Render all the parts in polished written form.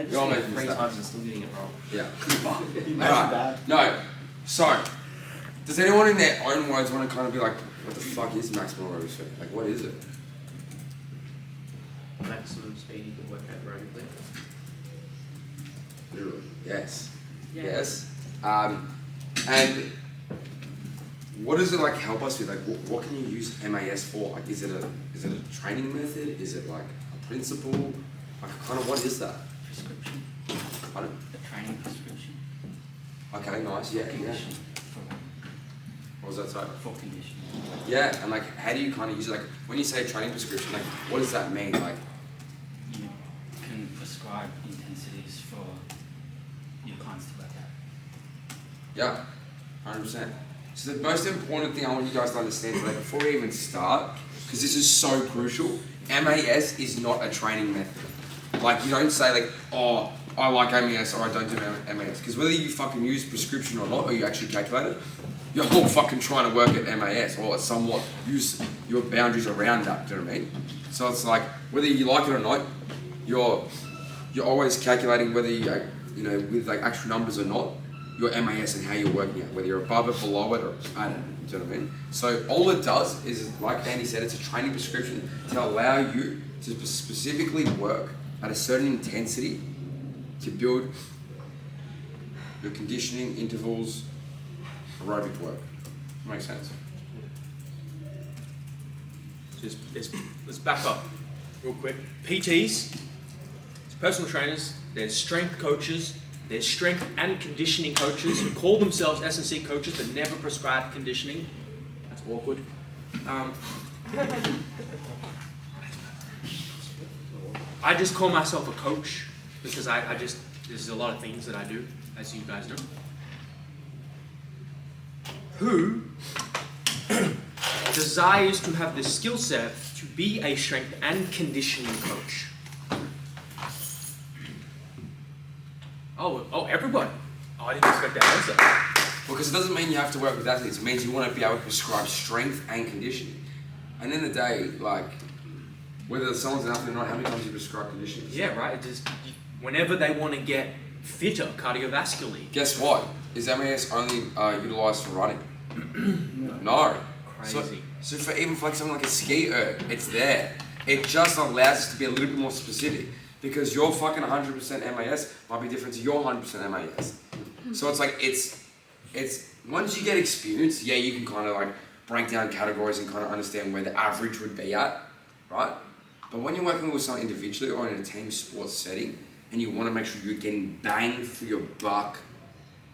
You're all making 3 times and still getting it wrong. Yeah. Alright. No. So, does anyone in their own words want to kind of be like, what the fuck is maximal aerobic speed? Like, what is it? Maximum speed you can work aerobically. Literally. Yes. Yeah. Yes. And what does it like help us with? Like, what can you use MAS for? Like, is it a training method? Is it like a principle? Like, kind of what is that? Prescription. Pardon? A training prescription. Okay, nice. Yeah. Conditioning. What was that say? For conditioning. Yeah, and like, how do you kind of use it? Like, when you say training prescription, like, what does that mean? Like, You can prescribe intensities for your clients to work out. yeah, 100%. So the most important thing I want you guys to understand today, before we even start, because this is so crucial, MAS is not a training method. Like, you don't say like, oh, I like MAS or I don't do MAS. Because whether you fucking use prescription or not, or you actually calculate it, you're all fucking trying to work at MAS or somewhat use your boundaries around that, do you know what I mean? So it's like, whether you like it or not, you're always calculating whether you know, with like actual numbers or not, your MAS and how you're working it, whether you're above it, below it, or I don't know, do you know what I mean? So all it does is, like Andy said, it's a training prescription to allow you to specifically work at a certain intensity to build your conditioning intervals, aerobic work. Makes sense? Let's back up real quick. PTs, personal trainers, there's strength coaches, there's strength and conditioning coaches who call themselves S&C coaches but never prescribe conditioning. That's awkward. I just call myself a coach because I just, there's a lot of things that I do, as you guys know. Who desires to have the skill set to be a strength and conditioning coach? Oh, everybody. Oh, I didn't expect that answer. Because it doesn't mean you have to work with athletes. It means you want to be able to prescribe strength and conditioning. And in the day, like, whether someone's an athlete or not, how many times do you prescribe conditioning? Yeah, right. Just whenever they want to get fitter cardiovascularly. Guess what? Is MAS only utilised for running? No. Crazy. So for even for like something like a ski erg, it's there. It just allows us to be a little bit more specific because your fucking 100% MAS might be different to your 100% MAS. So it's like it's once you get experience, yeah, you can kind of like break down categories and kind of understand where the average would be at, right? But when you're working with someone individually or in a team sports setting, and you want to make sure you're getting bang for your buck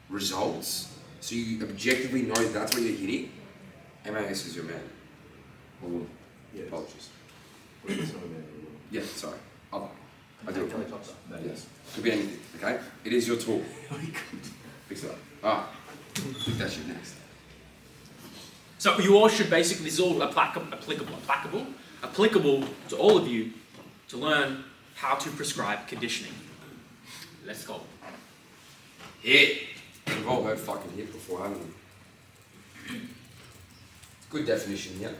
results, so you objectively know that's what you're hitting, MAS is your man. Or woman. Yes. Apologies. It's not a man. Yeah, sorry. Other. I do Kelly apologize. Topser. Yes. Could be anything, okay? It is your tool. Fix it up. Alright. Pick that shit next. So you all should basically, this is all applicable to all of you to learn how to prescribe conditioning. Let's go. Hit. We've all heard fucking hit before, haven't we? Good definition here.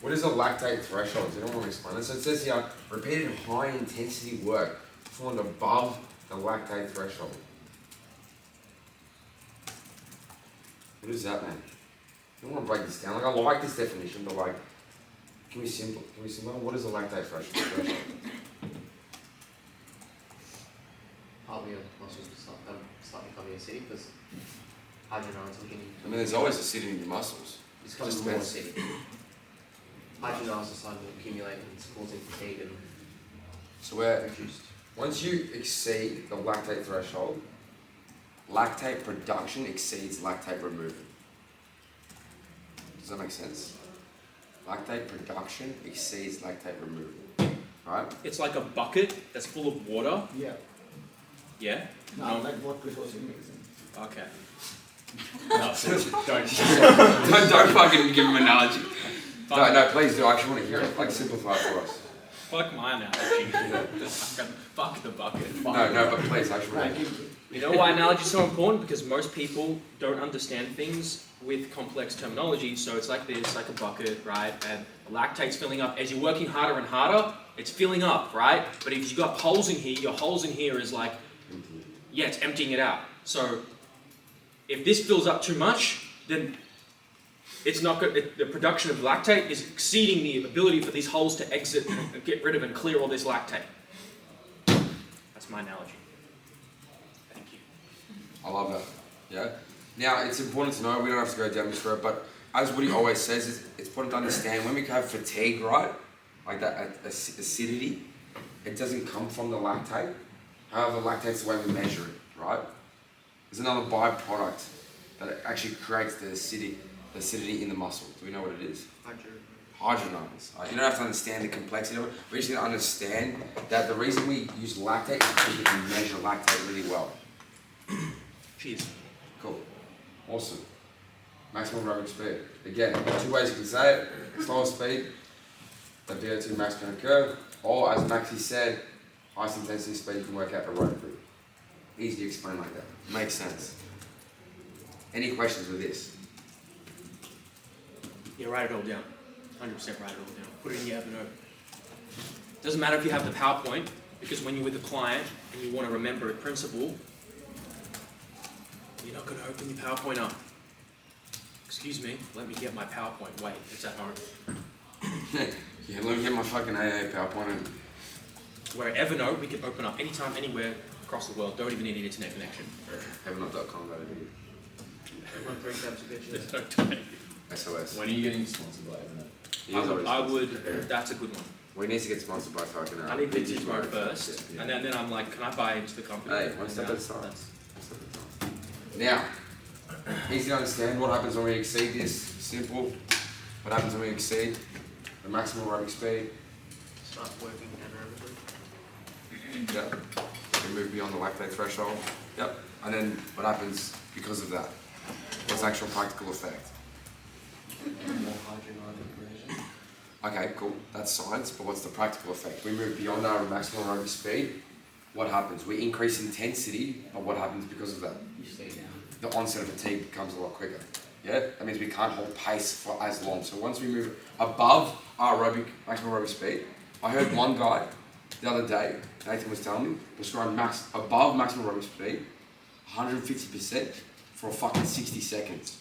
What is a lactate threshold? Does anyone want to explain this? So it says here, repeated high intensity work performed above the lactate threshold. What does that mean? I don't want to break this down. Like, I like this definition, but like, can we simple? What is a lactate threshold? Partly your muscles slightly becoming acidic because hydrogenase looking. I mean, there's always acidity in your muscles. It's becoming more acidic. Hydrogenase is starting to accumulate and it's causing fatigue and So where reduced. once you exceed the lactate threshold, lactate production exceeds lactate removal. Does that make sense? Lactate production exceeds lactate removal. Right? It's like a bucket that's full of water. Yeah. Yeah? No, like what Chris was saying. Okay. don't fucking give him an analogy. No, please do. I actually want to hear it. Like, simplify it for us. Fuck my analogy. Fuck the bucket. No, but please, I actually want to hear it. You know why analogy is so important? Because most people don't understand things with complex terminology. So it's like this, like a bucket, right? And lactate's filling up. As you're working harder and harder, It's filling up, right? But if you've got holes in here, your holes in here is like, yeah, it's emptying it out. So if this fills up too much, then it's not good. The production of lactate is exceeding the ability for these holes to exit and get rid of and clear all this lactate. That's my analogy. Thank you. I love that. Yeah. Now it's important to know, we don't have to go down this road, but as Woody always says, it's important to understand when we have fatigue, right? Like that acidity, it doesn't come from the lactate. However, lactate's the way we measure it, right? There's another byproduct that actually creates the acidity in the muscle. Do we know what it is? Hydrogen ions. You don't have to understand the complexity of it. We just need to understand that the reason we use lactate is because we can measure lactate really well. Cheers. Cool. Awesome. Maximum aerobic speed. Again, two ways you can say it. Slower speed, the VO2 max can occur, or as Maxi said, highest intensity speed you can work out aerobically. Easy to explain like that. Makes sense. Any questions with this? Yeah, write it all down. 100% write it all down. Put it in your Evernote. Doesn't matter if you have the PowerPoint, because when you're with a client and you want to remember a principle, you're not going to open your PowerPoint up. Excuse me, let me get my PowerPoint. Wait, it's at home. Yeah, let me get my fucking AA PowerPoint and Where Evernote, we can open up anytime, anywhere across the world. Don't even need an internet connection. Evernote.com, that'd be Everyone 3 times a bitch. There's no time. SOS. When are you getting sponsored by Evernote? I would, that's a good one. We need to get sponsored by fucking I need vintage mode first, and then I'm like, can I buy into the company? Hey, one step at a time. Now, easy to understand what happens when we exceed this. Simple. What happens when we exceed the maximum aerobic speed? Start working anaerobically. Yep. We move beyond the lactate threshold. Yep. And then what happens because of that? What's the actual practical effect? More hydrogen ion conversion. Okay, cool. That's science, but what's the practical effect? We move beyond our maximum aerobic speed. What happens? We increase intensity, but what happens because of that? You stay down. The onset of fatigue becomes a lot quicker. Yeah? That means we can't hold pace for as long. So once we move above our maximum aerobic speed, I heard one guy the other day, Nathan was telling me, prescribed above maximum aerobic speed, 150% for a fucking 60 seconds.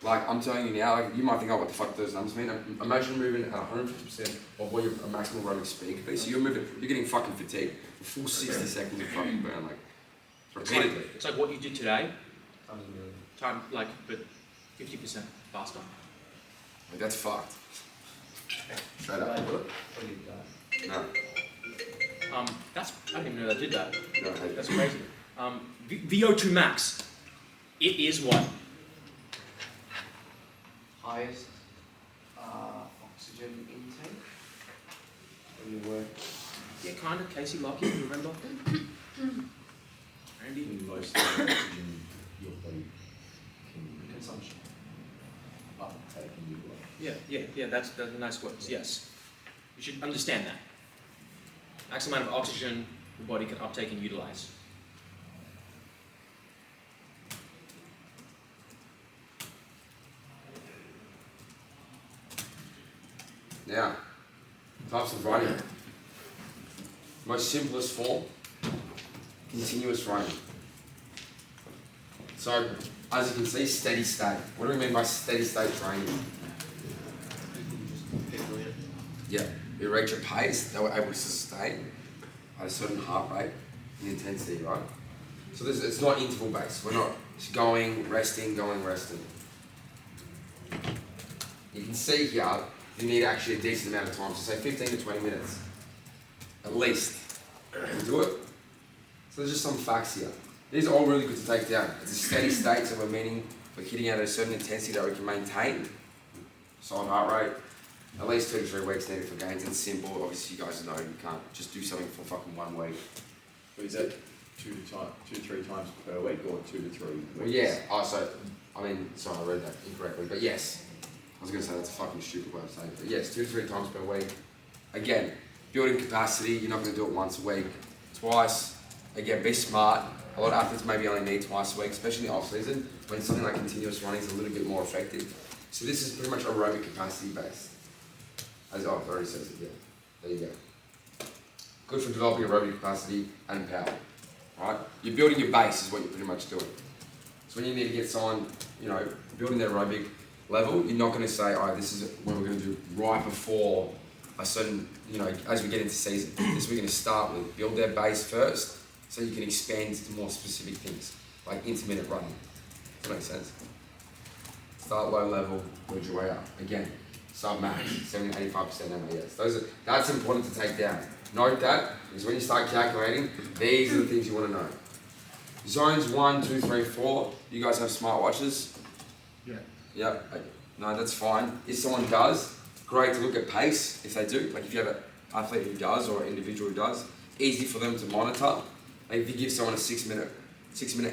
Like, I'm telling you now, like, you might think, oh, what the fuck those numbers mean? Imagine moving at 150% of what your maximum aerobic speed could be. So you're getting fucking fatigued for full 60 seconds of fucking burn, like, repeatedly. It's like what you did today, Times a million. time, like, but 50% faster. Like, that's fucked. Straight Did I up. do it? Or did you die? No. I didn't even know I did that. No, I hate it. That's crazy. VO2 max, it is what? Highest oxygen intake when you work. Yeah, kind of. Casey Lockyer, you remember? Randy? Most of the oxygen your body can Consumption. uptake and utilize. Yeah, that's nice words, yes. You should understand that. Max amount of oxygen your body can uptake and utilize. Now, types of running. Most simplest form, continuous running. So, as you can see, steady state. What do we mean by steady state training? Yeah, we reach a pace that we're able to sustain at a certain heart rate and intensity, right? So it's not interval based. We're not just going, resting. You can see here, you need actually a decent amount of time, so say 15 to 20 minutes, at least, to do it. So there's just some facts here. These are all really good to take down. It's a steady state, so we're hitting at a certain intensity that we can maintain. Solid heart rate, at least 2 to 3 weeks needed for gains. It's simple. Obviously, you guys know you can't just do something for fucking 1 week. But is that 2 to 3 times per week or 2 to 3 weeks? Well, yeah. Sorry, I read that incorrectly. But yes, I was going to say that's a fucking stupid way of saying it. But yes, 2 to 3 times per week. Again, building capacity. You're not going to do it once a week, twice. Again, be smart. A lot of athletes maybe only need twice a week, especially in the off season, when something like continuous running is a little bit more effective. So this is pretty much aerobic capacity based. As it already says it, yeah. There you go. good for developing aerobic capacity and power. Right? You're building your base is what you're pretty much doing. So when you need to get someone, building their aerobic level, you're not going to say, oh, this is what we're going to do right before a certain, as we get into season. This we're going to start with. Build their base first so you can expand to more specific things, like intermittent running. Does that make sense? Start low level, build your way up. Again, sub-max, 70-85% MAS. That's important to take down. Note that, because when you start calculating, these are the things you want to know. Zones 1, 2, 3, 4. You guys have smartwatches? Yeah. Yep. No, that's fine. If someone does, great to look at pace, if they do. Like if you have an athlete who does or an individual who does, easy for them to monitor. Like if you give someone a 6 minute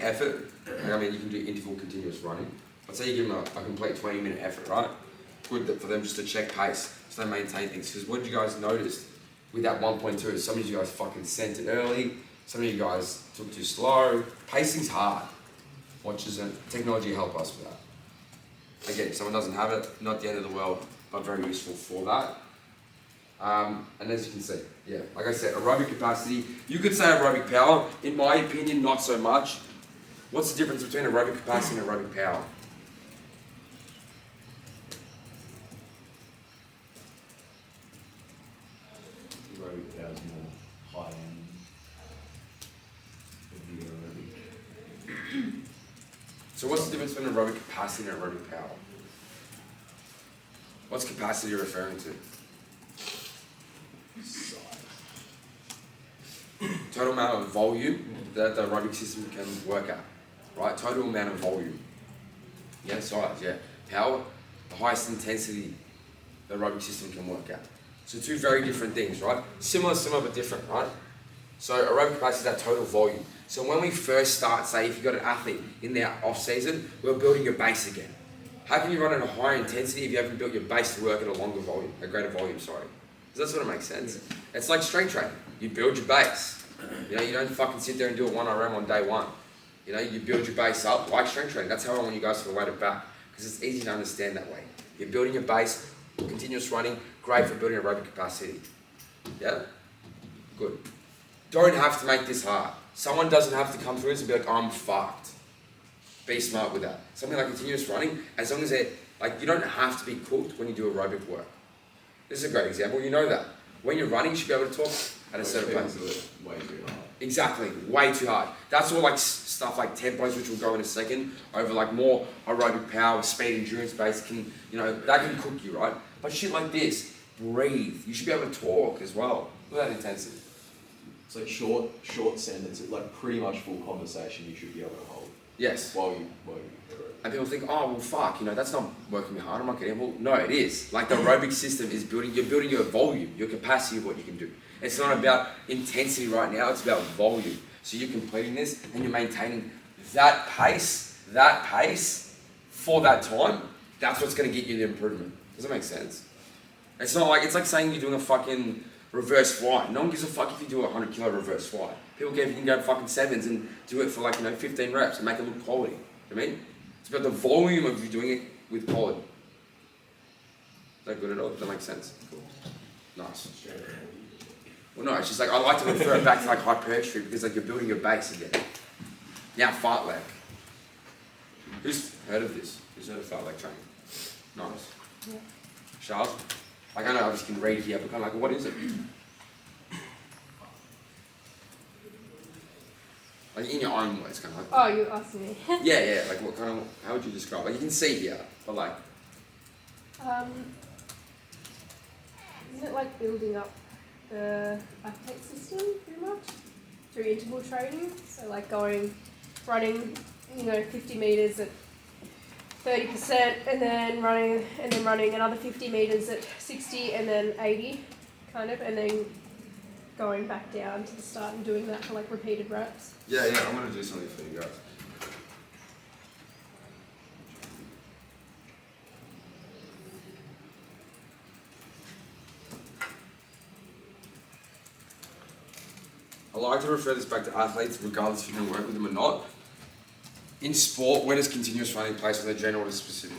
effort, you can do interval continuous running. Let's say you give them a complete 20-minute effort, right? Good for them just to check pace, so they maintain things. Because what did you guys notice with that 1.2? Some of you guys fucking sent it early. Some of you guys took too slow. Pacing's hard. Watches and technology help us with that. Again, if someone doesn't have it, not the end of the world, but very useful for that. And as you can see, like I said, aerobic capacity. You could say aerobic power. In my opinion, not so much. What's the difference between aerobic capacity and aerobic power? Aerobic power is more high end of the aerobic. So what's the difference between aerobic capacity and aerobic power? What's capacity referring to? Total amount of volume that the aerobic system can work at, right? Total amount of volume. Yeah, size, yeah. Power, the highest intensity the aerobic system can work at. So two very different things, right? Similar but different, right? So aerobic capacity is that total volume. So when we first start, say if you've got an athlete in their off season, we're building your base again. How can you run at a higher intensity if you haven't built your base to work at a greater volume, sorry. Does that sort of make sense? It's like strength training. You build your base. You don't fucking sit there and do a 1RM on day one. You build your base up like strength training. That's how I want you guys to relate it back, because it's easy to understand that way. You're building your base, continuous running, great for building aerobic capacity. Yeah? Good. Don't have to make this hard. Someone doesn't have to come through this and be like, I'm fucked. Be smart with that. Something like continuous running, as long as you don't have to be cooked when you do aerobic work. This is a great example. You know that. When you're running, you should be able to talk at a certain pace. Way too hard. Exactly, way too hard. That's all stuff like tempos, which we'll go in a second, over more aerobic power, speed, endurance based that can cook you, right? But shit like this, breathe. You should be able to talk as well. Look at that intensity. It's like short sentences, like pretty much full conversation you should be able to hold. Yes. While you And people think, oh, well, fuck, that's not working me hard, I'm not getting it. Well, no, it is. Like the aerobic system is you're building your volume, your capacity of what you can do. It's not about intensity right now, it's about volume. So you're completing this and you're maintaining that pace for that time. That's what's going to get you the improvement. Does that make sense? It's like saying you're doing a fucking reverse fly. No one gives a fuck if you do a 100 kilo reverse fly. People care if you can go fucking sevens and do it for 15 reps and make it look quality. You know what I mean? It's about the volume of you doing it with quality. Is that good at all? Does that make sense? Cool. Nice. Well, no, it's just I like to refer it back to hypertrophy because you're building your base again. Now, fartlek. Who's heard of this? Who's heard of fartlek training? Nice. Yeah. Charles? I know I just can read here, but what is it? In your own words, Oh, you asked me. Yeah, what how would you describe it? You can see here, but Isn't it building up the athlete system pretty much through interval training? So running, 50 meters at 30%, and then running another 50 meters at 60, and then 80, and then going back down to the start and doing that for repeated reps. Yeah, I'm gonna do something for you guys. I like to refer this back to athletes, regardless if you can work with them or not. In sport, where does continuous running place on the general or specific?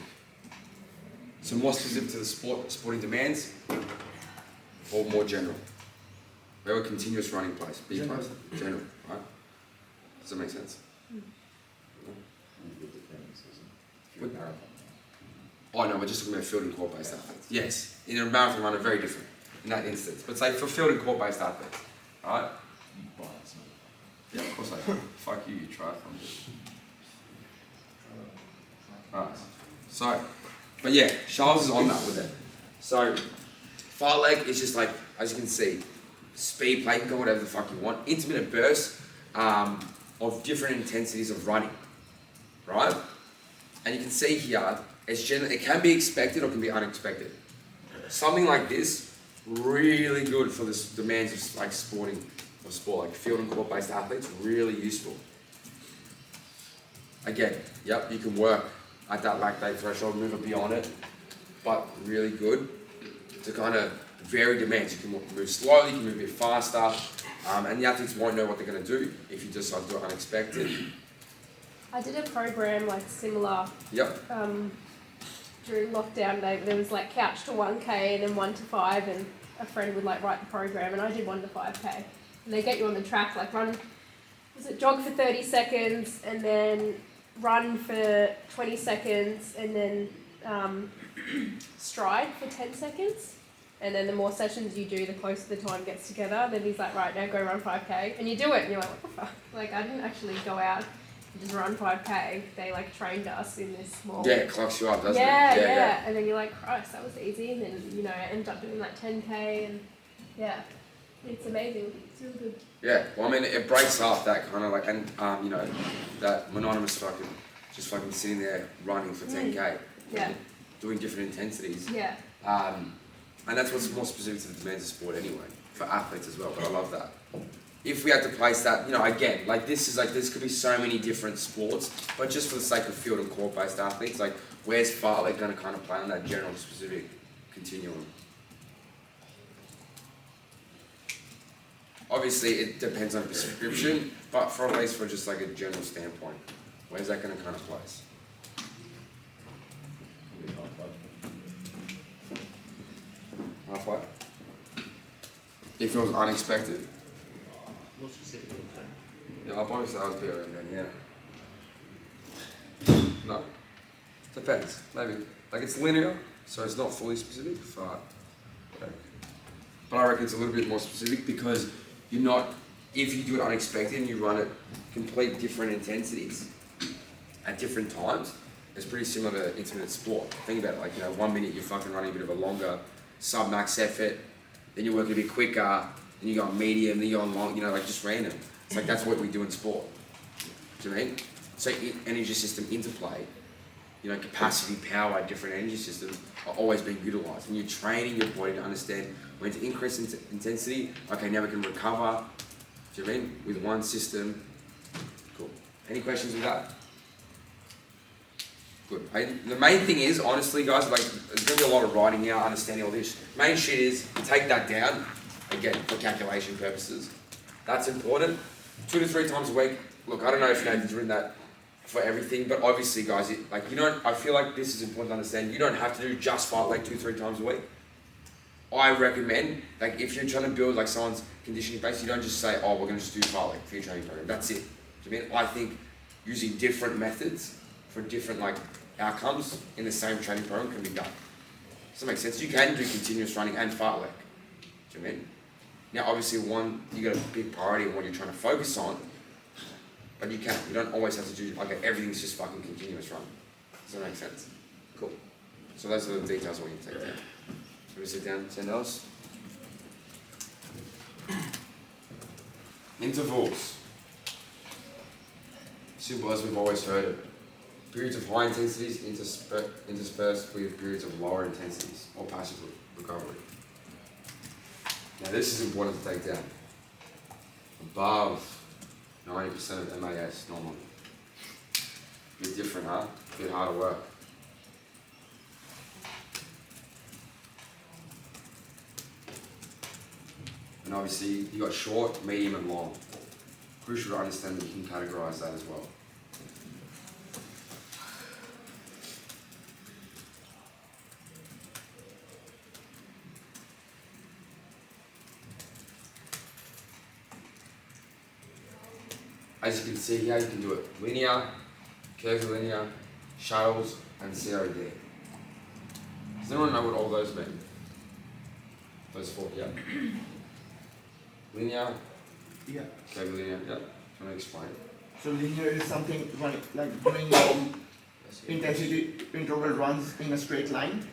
So more specific to the sporting demands, or more general? We have a continuous running place, B place, general, right? Does that make sense? Oh no, we're just talking about field and court-based athletes. Yes, in a marathon runner, very different in that instance. But say for field and court-based athletes, right? Yeah, of course I do. Fuck you, you triathlon. Right. So, but yeah, Charles is on that with it. So, fartlek is just like, as you can see, speed plate, you can go whatever the fuck you want. Intermittent bursts of different intensities of running, right? And you can see here, it can be expected or can be unexpected. Something like this, really good for the demands of like sport, like field and court-based athletes, really useful. Again, yep, you can work at that lactate threshold, move it beyond it, but really good to kind of vary demands. You can move slowly, you can move a bit faster, and the athletes won't know what they're going to do if you decide to do it unexpected. I did a program like similar. Yep. During lockdown, there was like couch to 1K and then 1 to 5, and a friend would like write the program, and I did 1 to 5K. And they get you on the track, like jog for 30 seconds, and then run for 20 seconds, and then stride for 10 seconds. And then the more sessions you do, the closer the time gets together. Then he's like, right, now go run 5K. And you do it, and you're like, what the fuck? Like, I didn't actually go out and just run 5K. They like trained us in this small... Yeah, it clocks you up, doesn't it? Yeah. And then you're like, Christ, that was easy. And then, I ended up doing like 10K, and yeah, it's amazing. It's really good. Yeah, well, I mean, it breaks up that kind of like, and that monotonous just fucking sitting there running for 10K. Yeah. Doing different intensities. Yeah. And that's what's more specific to the demands of sport anyway, for athletes as well, but I love that. If we had to place that, again, like this could be so many different sports, but just for the sake of field and court-based athletes, like where's fartlek going to kind of play on that general specific continuum? Obviously, it depends on prescription, but for at least for just like a general standpoint, where's that going to kind of place? Halfway. If it was unexpected. More specifically, Yeah, I'll probably say I was better then, yeah. No. Depends. Maybe. Like it's linear, so it's not fully specific. But I reckon it's a little bit more specific because you're not, if you do it unexpected and you run at complete different intensities at different times, it's pretty similar to intermittent sport. Think about it, like, 1 minute you're fucking running a bit of a longer sub-max effort, then you're working a bit quicker, then you go on medium, then you go on long, like just random. It's like that's what we do in sport. Do you know what I mean? So energy system interplay, capacity, power, different energy systems are always being utilised. And you're training your body to understand when to increase intensity. Okay, now we can recover. Do you know what I mean? With one system. Cool. Any questions with that? Good. The main thing is, honestly, guys, like there's going to be a lot of writing out, understanding all this. Main shit is take that down, again, for calculation purposes. That's important. 2 to 3 times a week. Look, I don't know if Nathan's written that for everything, but obviously, guys, I feel like this is important to understand. You don't have to do just fartlek 2-3 times a week. I recommend, like, if you're trying to build like someone's conditioning base, you don't just say, oh, we're going to just do fartlek for your training program. That's it. Do you mean? I think using different methods for different outcomes in the same training program can be done. Does that make sense? You can do continuous running and fartlek. Do you mean? Now, obviously, you got a big priority on what you're trying to focus on, but you can. You don't always have to do everything's just fucking continuous run. Does that make sense? Cool. So those are the details I want you to take down. Should we sit down, send those? Intervals. Simple as we've always heard it. Periods of high intensities interspersed with periods of lower intensities or passive recovery. Now this is important to take down. Above 90% of MAS normally. Bit different, huh? Bit harder work. And obviously you got short, medium and long. Crucial to understand that you can categorize that as well. as you can see here, you can do it linear, curvilinear, shuttles, and COD. Does anyone know what all those mean? Those four, yeah. Linear, Yeah. curvilinear, yeah. Do you want to explain? So linear is something like doing intensity interval runs in a straight line.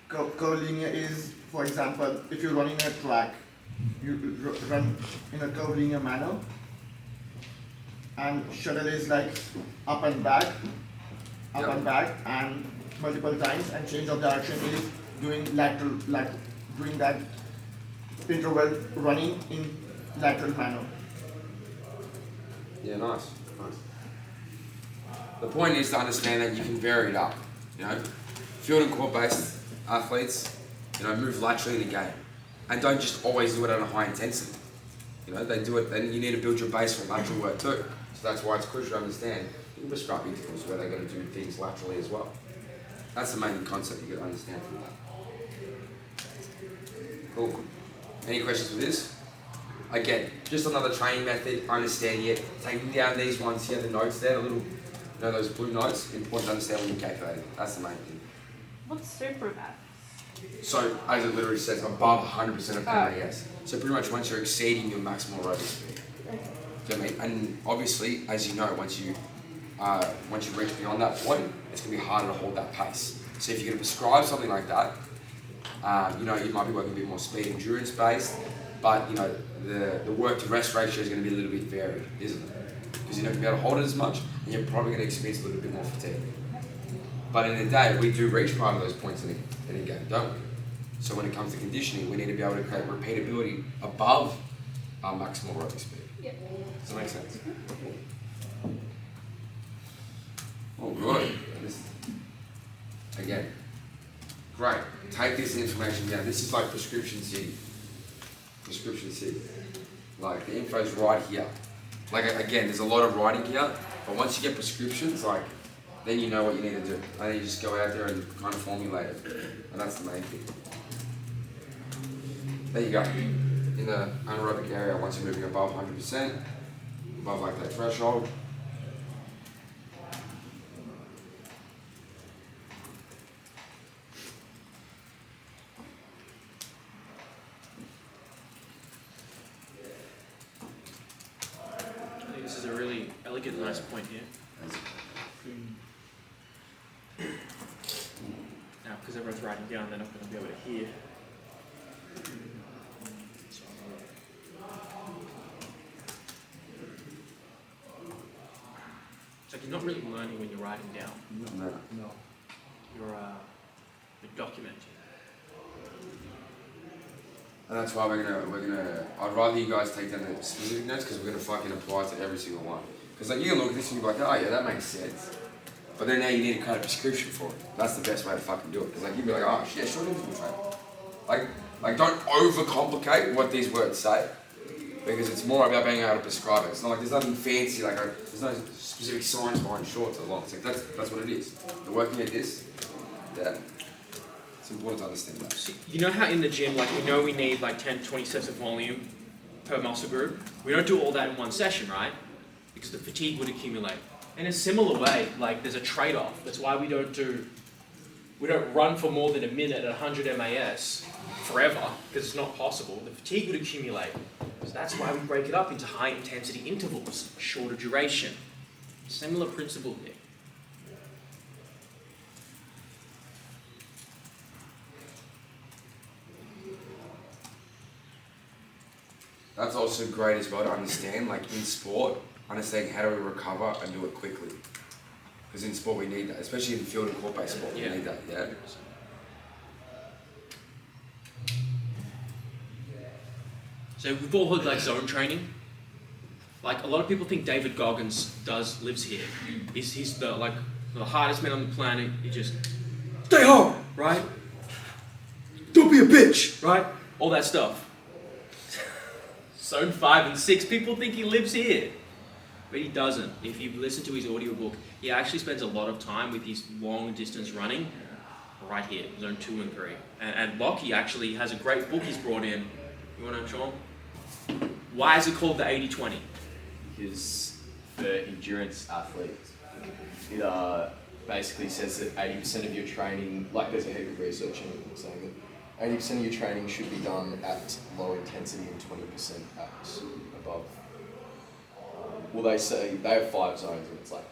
Curvilinear is, for example, if you're running a track, you run in a curvilinear manner. And shuttle is like up and back, and multiple times. And change of direction is doing lateral, doing that interval running in lateral manner. Yeah, nice. The point is to understand that you can vary it up. You know, field and court-based athletes, you know, move laterally in the game, and don't just always do it at a high intensity. You know, they do it. Then you need to build your base from lateral work too. So that's why it's crucial to understand. You can prescribe intervals where they're going to do things laterally as well. That's the main concept you got to understand from that. Cool. Any questions with this? Again, just another training method, understanding it, taking down these ones here, the notes there, the little, you know, those blue notes, important to understand when you're calculating. That's the main thing. What's super about? So, as it literally says, above 100% of MAS. So pretty much once you're exceeding your maximal aerobic speed. Okay. Do you know what I mean? And obviously, as you know, once you reach beyond that point, it's going to be harder to hold that pace. So if you're going to prescribe something like that, you know, you might be working a bit more speed endurance based, but you know, the work to rest ratio is going to be a little bit varied, isn't it? Because you're not going to be able to hold it as much, and you're probably going to experience a little bit more fatigue. But in the day, we do reach part of those points in a game, don't we? So when it comes to conditioning, we need to be able to create repeatability above our maximal aerobic speed. Yep. Does that make sense? Oh, good. Again, great. Take this information down. This is like prescription city. Prescription city. Like the info's right here. Like again, there's a lot of writing here, but once you get prescriptions, like then you know what you need to do. And then you just go out there and kind of formulate it. And that's the main thing. There you go. In the anaerobic area, once you're moving above 100%, above like that threshold. I think this is a really elegant, nice point here. Now, because everyone's writing down, they're not going to be able to hear. It's like you're not really learning when you're writing down. No. You're documenting. And that's why we're gonna. I'd rather you guys take down the specific notes because we're gonna fucking apply it to every single one. Because like you can look at this and you're like, oh yeah, that makes sense. But then now you need to create a prescription for it. That's the best way to fucking do it. Because like you'd be like, oh shit, short interval training. Like don't overcomplicate what these words say. Because it's more about being able to prescribe it. It's not like there's nothing fancy. Like there's no specific science behind shorts or longs. Like that's what it is. You're working at this. Yeah. It's important to understand that. See, you know how in the gym, like we know we need like 10, 20 sets of volume per muscle group? We don't do all that in one session, right? Because the fatigue would accumulate. In a similar way, like there's a trade-off. That's why we don't run for more than a minute at 100 MAS forever, because it's not possible. The fatigue would accumulate. So that's why we break it up into high intensity intervals, shorter duration. Similar principle here. That's also great as well to understand, like in sport, understanding how do we recover and do it quickly. Because in sport we need that, especially in field and court-based sport, we need that, yeah? So we've all heard like zone training. Like a lot of people think David Goggins lives here. He's the hardest man on the planet. He just stay home, right? Don't be a bitch, right? All that stuff. Zone 5 and 6, people think he lives here. But he doesn't. If you listen to his audiobook, he actually spends a lot of time with his long distance running right here, zone 2 and 3. And Lockie actually has a great book he's brought in. You want to show him? Why is it called the 80-20? Because for endurance athletes, it basically says that 80% of your training, like there's a heap of research in it saying that 80% of your training should be done at low intensity and 20% at above. Well, they say they have 5 zones, and it's like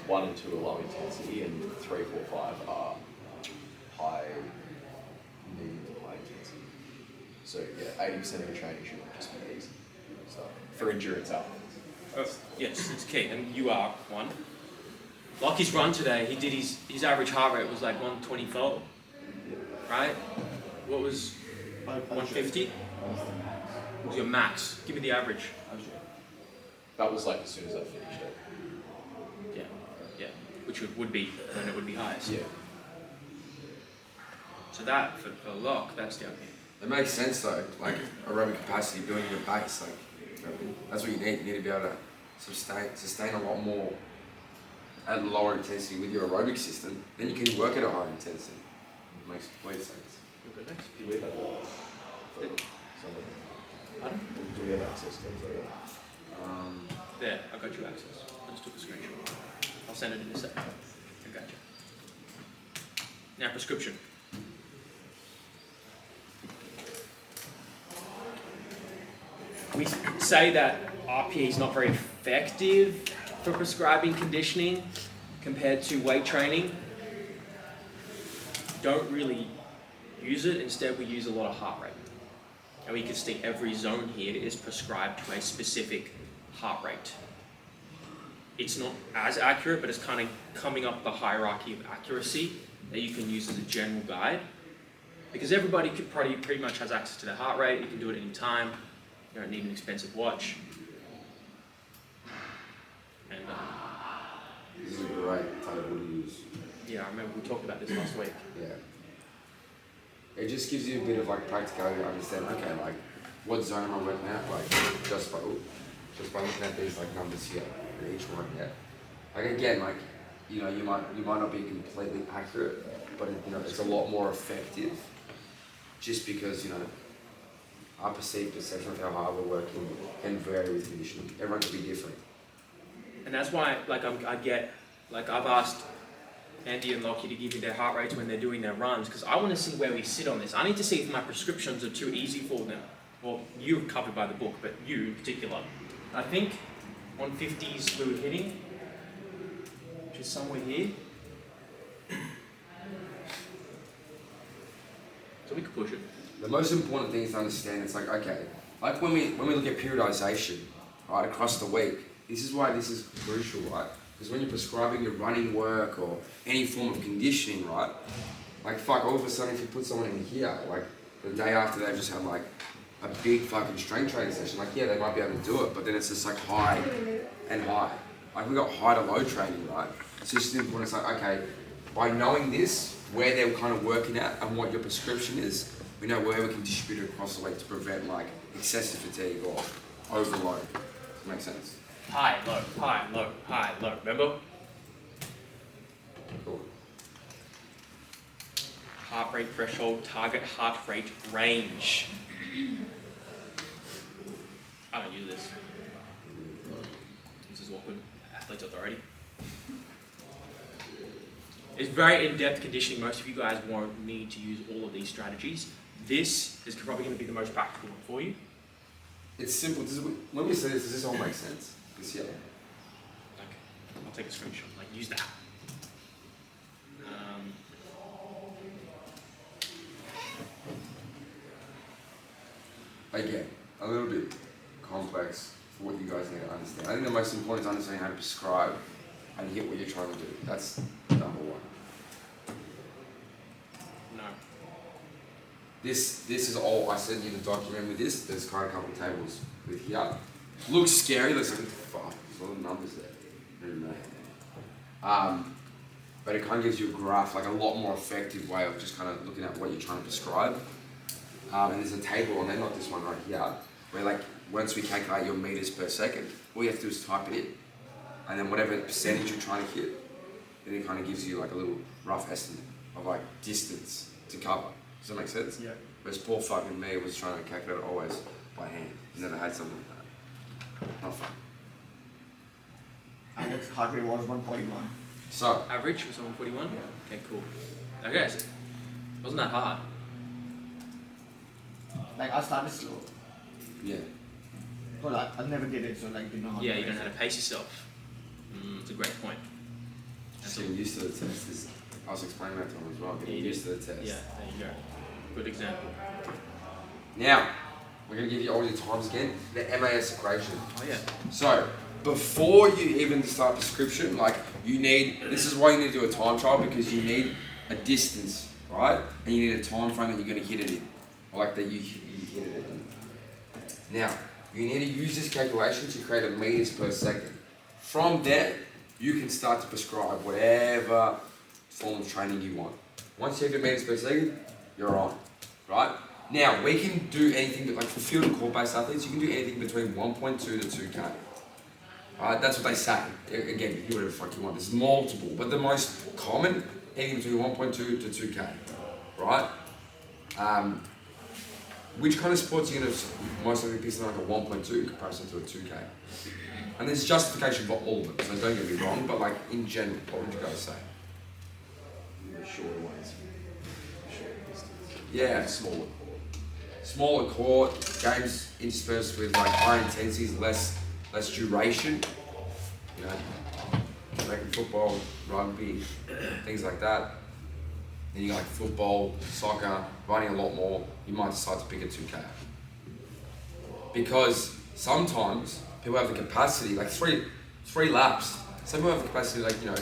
1 and 2 are low intensity, and 3, 4, 5 are high, medium to high intensity. So yeah, 80% of your training should just be easy. So for endurance athletes. Yes, it's key, and you are one. Like his run today, he did his average heart rate was like 124, right? What was 150? What was your max? Give me the average. That was like as soon as I finished it. Yeah, which would be when it would be highest. Yeah. So that for lock, that's down here. It makes sense though, like aerobic capacity, building your base, like you know, that's what you need. You need to be able to sustain a lot more at lower intensity with your aerobic system. Then you can work at a higher intensity. It makes complete sense. We'll go next. Do we have Do we have access to things like that? There, I got you access. I just took a screenshot. I'll send it in a second. I got you. Now prescription. We say that RPE is not very effective for prescribing conditioning compared to weight training. Don't really use it. Instead, we use a lot of heart rate. And we can see every zone here is prescribed to a specific heart rate. It's not as accurate, but it's kind of coming up the hierarchy of accuracy that you can use as a general guide. Because everybody could pretty much has access to their heart rate. You can do it any time. You don't need an expensive watch. And This is a great table to use. yeah, I remember we talked about this last week. Yeah. It just gives you a bit of like practicality to understand, okay, like what zone am I working at? Like just by looking at these like numbers here and each one, yeah. Like again, like you know, you might not be completely accurate, but you know, it's a lot more effective just because, you know, our perceived perception of how hard we're working can vary with conditioning. Everyone can be different. And that's why, like, I've asked Andy and Lockie to give me their heart rates when they're doing their runs, because I want to see where we sit on this. I need to see if my prescriptions are too easy for them. Well, you're covered by the book, but you in particular. I think 150s we were hitting, which is somewhere here. So we could push it. The most important thing is to understand, it's like, okay, like when we look at periodization, right, across the week, this is why this is crucial, right? Because when you're prescribing your running work or any form of conditioning, right, like fuck, all of a sudden if you put someone in here, like the day after they've just had like a big fucking strength training session, like yeah, they might be able to do it, but then it's just like high and high. Like we got high to low training, right? So it's just important, it's like, okay, by knowing this, where they're kind of working at and what your prescription is, we know where we can distribute it across the week to prevent like excessive fatigue or overload. Does that make sense? High, low, high, low, high, low. Remember? Cool. Heart rate threshold, target heart rate range. I don't use this. This is awkward. Athlete's authority. It's very in-depth conditioning. Most of you guys won't need to use all of these strategies. This is probably going to be the most practical one for you. It's simple. When we say this, does this all make sense? This yellow. Okay, I'll take a screenshot. Like, use that. Again, a little bit complex for what you guys need to understand. I think the most important is understanding how to prescribe and hit what you're trying to do. That's number one. No. This is all I sent you the document with this. There's kind of a couple of tables with here. Looks scary. Looks like fuck. There's a lot of numbers there. But it kind of gives you a graph, like a lot more effective way of just kind of looking at what you're trying to prescribe. And there's a table on there, not this one right here, where like once we calculate your meters per second, all you have to do is type it in, and then whatever percentage you're trying to hit, then it kind of gives you like a little rough estimate of like distance to cover. Does that make sense? Yeah. Whereas poor fucking me was trying to calculate it always by hand, and then I had something like that. Not fun. and its heart rate was 141. So, Average was 141? Yeah. Okay, cool. Okay, so wasn't that hard? Like I started slow. yeah. Well, I never did it, so like didn't know how Yeah, to you don't do know how it. to pace yourself. It's a great point. Just getting used to the test is, I was explaining that to him as well, getting used to the test. Yeah, there you go. Good example. Now, we're going to give you all your times again, the MAS equation. Oh yeah. So, before you even start prescription, like you need, this is why you need to do a time trial, because you need a distance, right? And you need a time frame that you're going to hit it in, or like that you hit it in. Now, you need to use this calculation to create a meters per second. From there, you can start to prescribe whatever form of training you want. Once you have your meters per second, you're on, right? Now, we can do anything, but like for field and court-based athletes, you can do anything between 1.2 to 2K. Right, that's what they say. Again, you do whatever the fuck you want. There's multiple, but the most common, anything between 1.2 to 2K, right? Which kind of sports are you going to most likely pick something like a 1.2 in comparison to a 2K? And there's justification for all of them, so don't get me wrong, but like in general, what would you guys say? The shorter ones. Shorter distance. Yeah, smaller court, games interspersed with like high intensities, less duration. You know, American football, rugby, things like that. Then you got like football, soccer, running a lot more. You might decide to pick a 2K. Because sometimes people have the capacity, like three laps. Some people have the capacity, like, you know,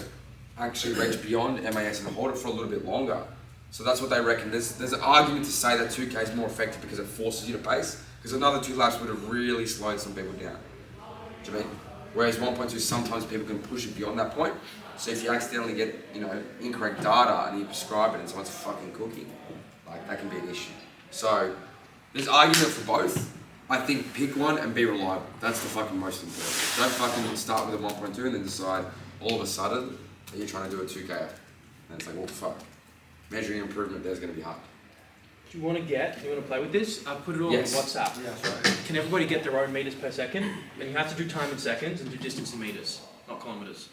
actually reach beyond MAS and hold it for a little bit longer. So that's what they reckon. There's an argument to say that 2K is more effective because it forces you to pace. Because another 2 laps would have really slowed some people down. Do you mean? Whereas 1.2, sometimes people can push it beyond that point. So if you accidentally get, you know, incorrect data and you prescribe it and someone's fucking cooking, like that can be an issue. So there's argument for both. I think pick one and be reliable. That's the fucking most important. Don't fucking start with a 1.2 and then decide all of a sudden that you're trying to do a 2K. And it's like, well, fuck. Measuring improvement there's going to be hard. Do you want to play with this? I'll put it all Yes. on WhatsApp. Yeah, sorry. Can everybody get their own meters per second? And you have to do time in seconds and do distance in meters, not kilometers.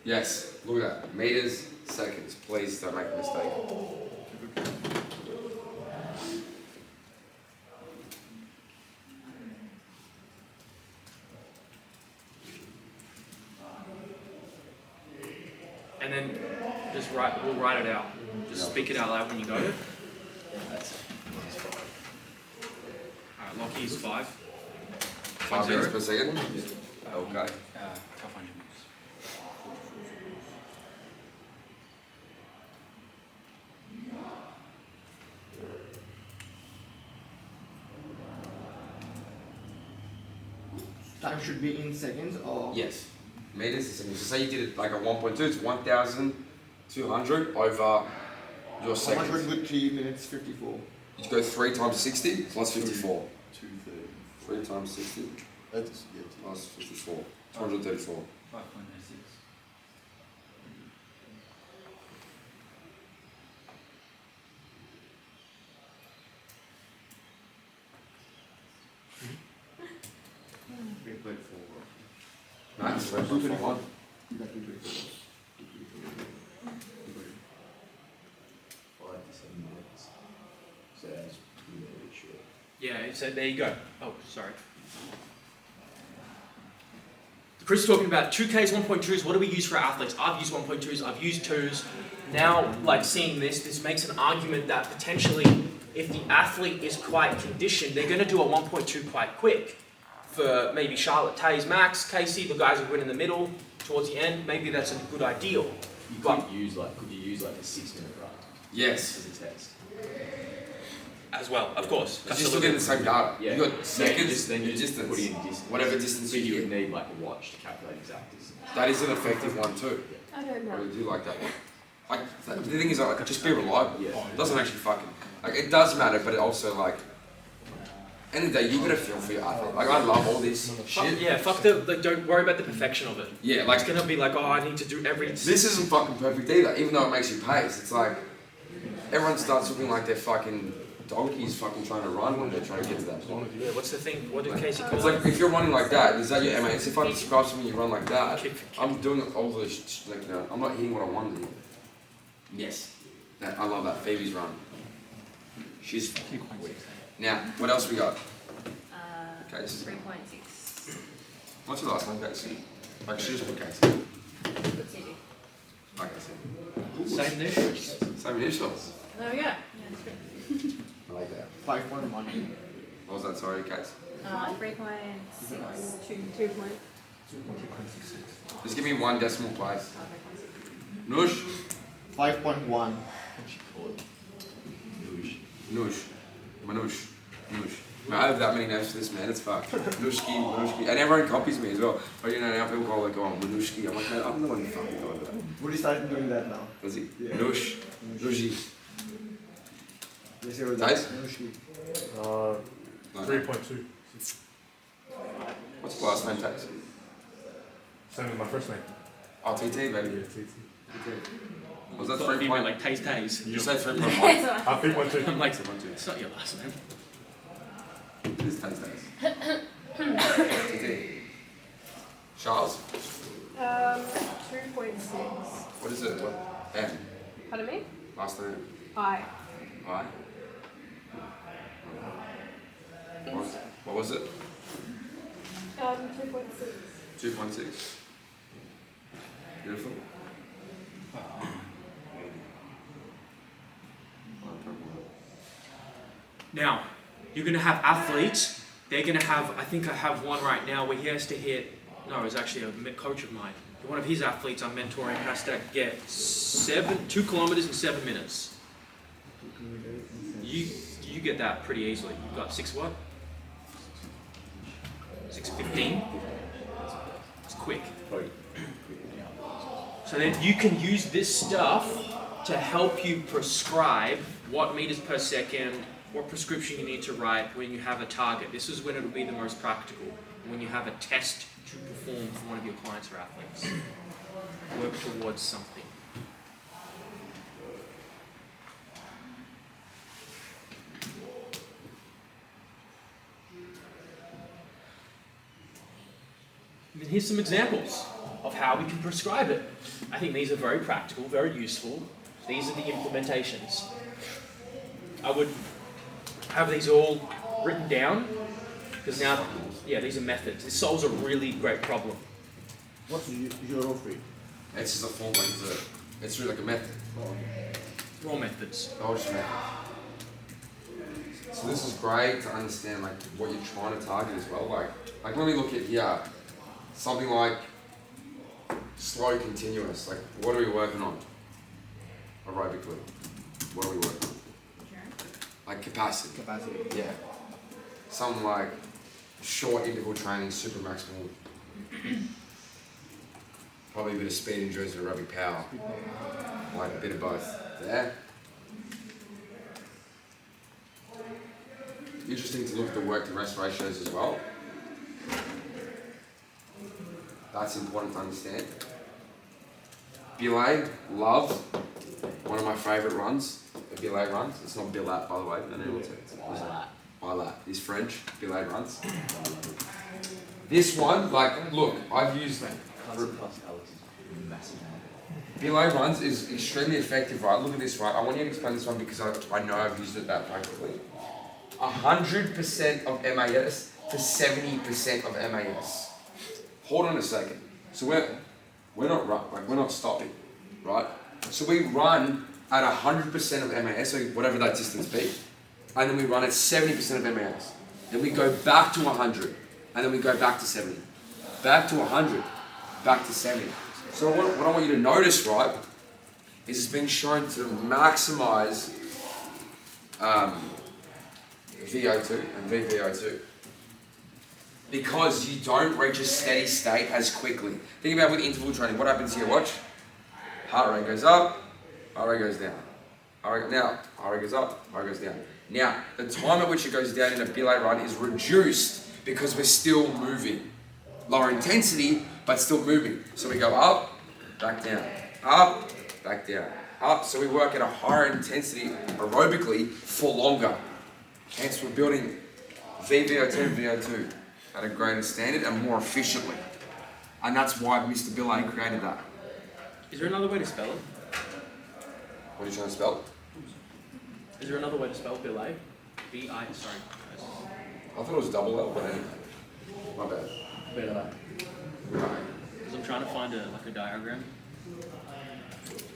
Yes, look at that. Meters, seconds. Please don't make a mistake. And then we'll write it out. Just speak it out loud when you go. That's it. Alright, Lockie's 5. 5 meters per second? Okay. 1200 meters. Time should be in seconds or Yes. Meters is seconds. So say you did it like a 1.2, it's 1,200 over your how much seconds. would be 3 minutes 54? You go 3 times 60 plus 54. 230. 3 times 60 That's, yeah, plus 54. 234. 5.06. Max, 3.41. You got 224. 5 to 7 minutes. So that's really short. Yeah, so there you go. Oh, sorry. Chris is talking about 2Ks, 1.2s. What do we use for our athletes? I've used 1.2s, I've used 2s. Now, like seeing this makes an argument that potentially, if the athlete is quite conditioned, they're going to do a 1.2 quite quick. For maybe Charlotte, Taze, Max, Casey, the guys who win in the middle, towards the end, maybe that's a good ideal. Could you use like a 6-minute run Yes. as a test? As well, of course. Because you're still getting the same data. Yeah. You got seconds, then you your just distance. put in distance. Whatever distance But you you would get. need like a watch to calculate exact distance. That is an effective one too. I don't I know. really do like that one. Like, the thing is, like, just be reliable. Yeah. It doesn't actually fucking, like, it does matter, but it also, like, end of the day, you gotta feel for your athlete. Like, I love all this shit. Yeah, don't worry about the perfection of it. Yeah, It's like, gonna be like, oh, I need to do every. this isn't fucking perfect either, even though it makes you pace. It's like, everyone starts looking like they're fucking donkeys fucking trying to run when they're trying to get to that point. Yeah, what's the thing? What did Casey call It's it? like if you're running like that, is that your MAS? If I describe something you run like that, I'm doing all the like I'm not hitting what I want to do. Yes, I love that Phoebe's run. She's quick. Now, what else we got? Case. 3.6. What's your last name, Casey? Like she just put Casey. What's easy? Like I said. Same initials. Same initials. There we go. Yeah, I like that. 5.1. What was that? Sorry, Case. 3.6. 2 point. Just give me one decimal place. Noosh. 5.1. Noosh. Manoosh. Noosh. I have that many names for this man, it's fucked. Manushki, Manushki. And everyone copies me as well. But you know, now people call like, oh, Manushki. I'm like, man, I'm the one who fucking doing that. Would you start doing that now? Was he? Yeah. Noosh. Nooshi. Yes, you're Dice? 3.2. What's your last name, Tax? Same as my first name. Oh, TT, baby. Yeah, TT. Was that Thought 3 you point? meant like Taze. You said 3.1. 3.2. I'm like, it's not your last name. It is Taze. TT. Charles. 2.6. What is it? What? M. Pardon me? Last name. I. I. What was it? 2.6. 2.6. Beautiful. Now, you're going to have athletes. They're going to have, I think I have one right now where he has to hit, no, it's actually a coach of mine. One of his athletes I'm mentoring has to get 2 kilometers in 7 minutes. You get that pretty easily. You've got 6 what? 6:15. It's quick. So then you can use this stuff to help you prescribe what meters per second, what prescription you need to write when you have a target. This is when it'll be the most practical, when you have a test to perform for one of your clients or athletes. Work towards something. And then here's some examples of how we can prescribe it. I think these are very practical, very useful. These are the implementations. I would have these all written down, because now, yeah, these are methods. This solves a really great problem. What's Eurofree? It's just a form like it's really like a method. Raw methods. Oh, just method. So this is great to understand like what you're trying to target as well. Like when we look at here, something like slow continuous. Like what are we working on? Aerobically. What are we working on? Like capacity. Capacity. Yeah. Something like short interval training, super maximal. Probably a bit of speed, endurance, and aerobic power. Like a bit of both there. Interesting to look at the work to rest ratios as well. That's important to understand. Belay, love, one of my favourite runs. The Belay runs. It's not Billat, by the way. No, no, it's Billat. He's French. Belay runs. This one, like, look, I've used Belay runs is extremely effective, right? Look at this, right? I want you to explain this one because I know I've used it that practically. 100% of MAS to 70% of MAS. Hold on a second. So we're not stopping, right? So we run at 100% of MAS, so whatever that distance be, and then we run at 70% of MAS. Then we go back to 100, and then we go back to 70. Back to 100, back to 70. So what I want you to notice, right, is it's been shown to maximize VO2 and VVO2 because you don't reach a steady state as quickly. Think about with interval training. What happens here? Watch. Heart rate goes up, heart rate goes down. Heart rate goes up, heart rate goes down. Now, the time at which it goes down in a belay run is reduced because we're still moving. Lower intensity, but still moving. So we go up, back down, up, back down, up. So we work at a higher intensity aerobically for longer. Hence, we're building VVO2 and VO2 at a greater standard and more efficiently. And that's why Mr. Bill A created that. Is there another way to spell it? What are you trying to spell? Is there another way to spell Bill A? B-I, sorry. I thought it was double L, but anyway. My bad. Bill A. Because I'm trying to find a diagram.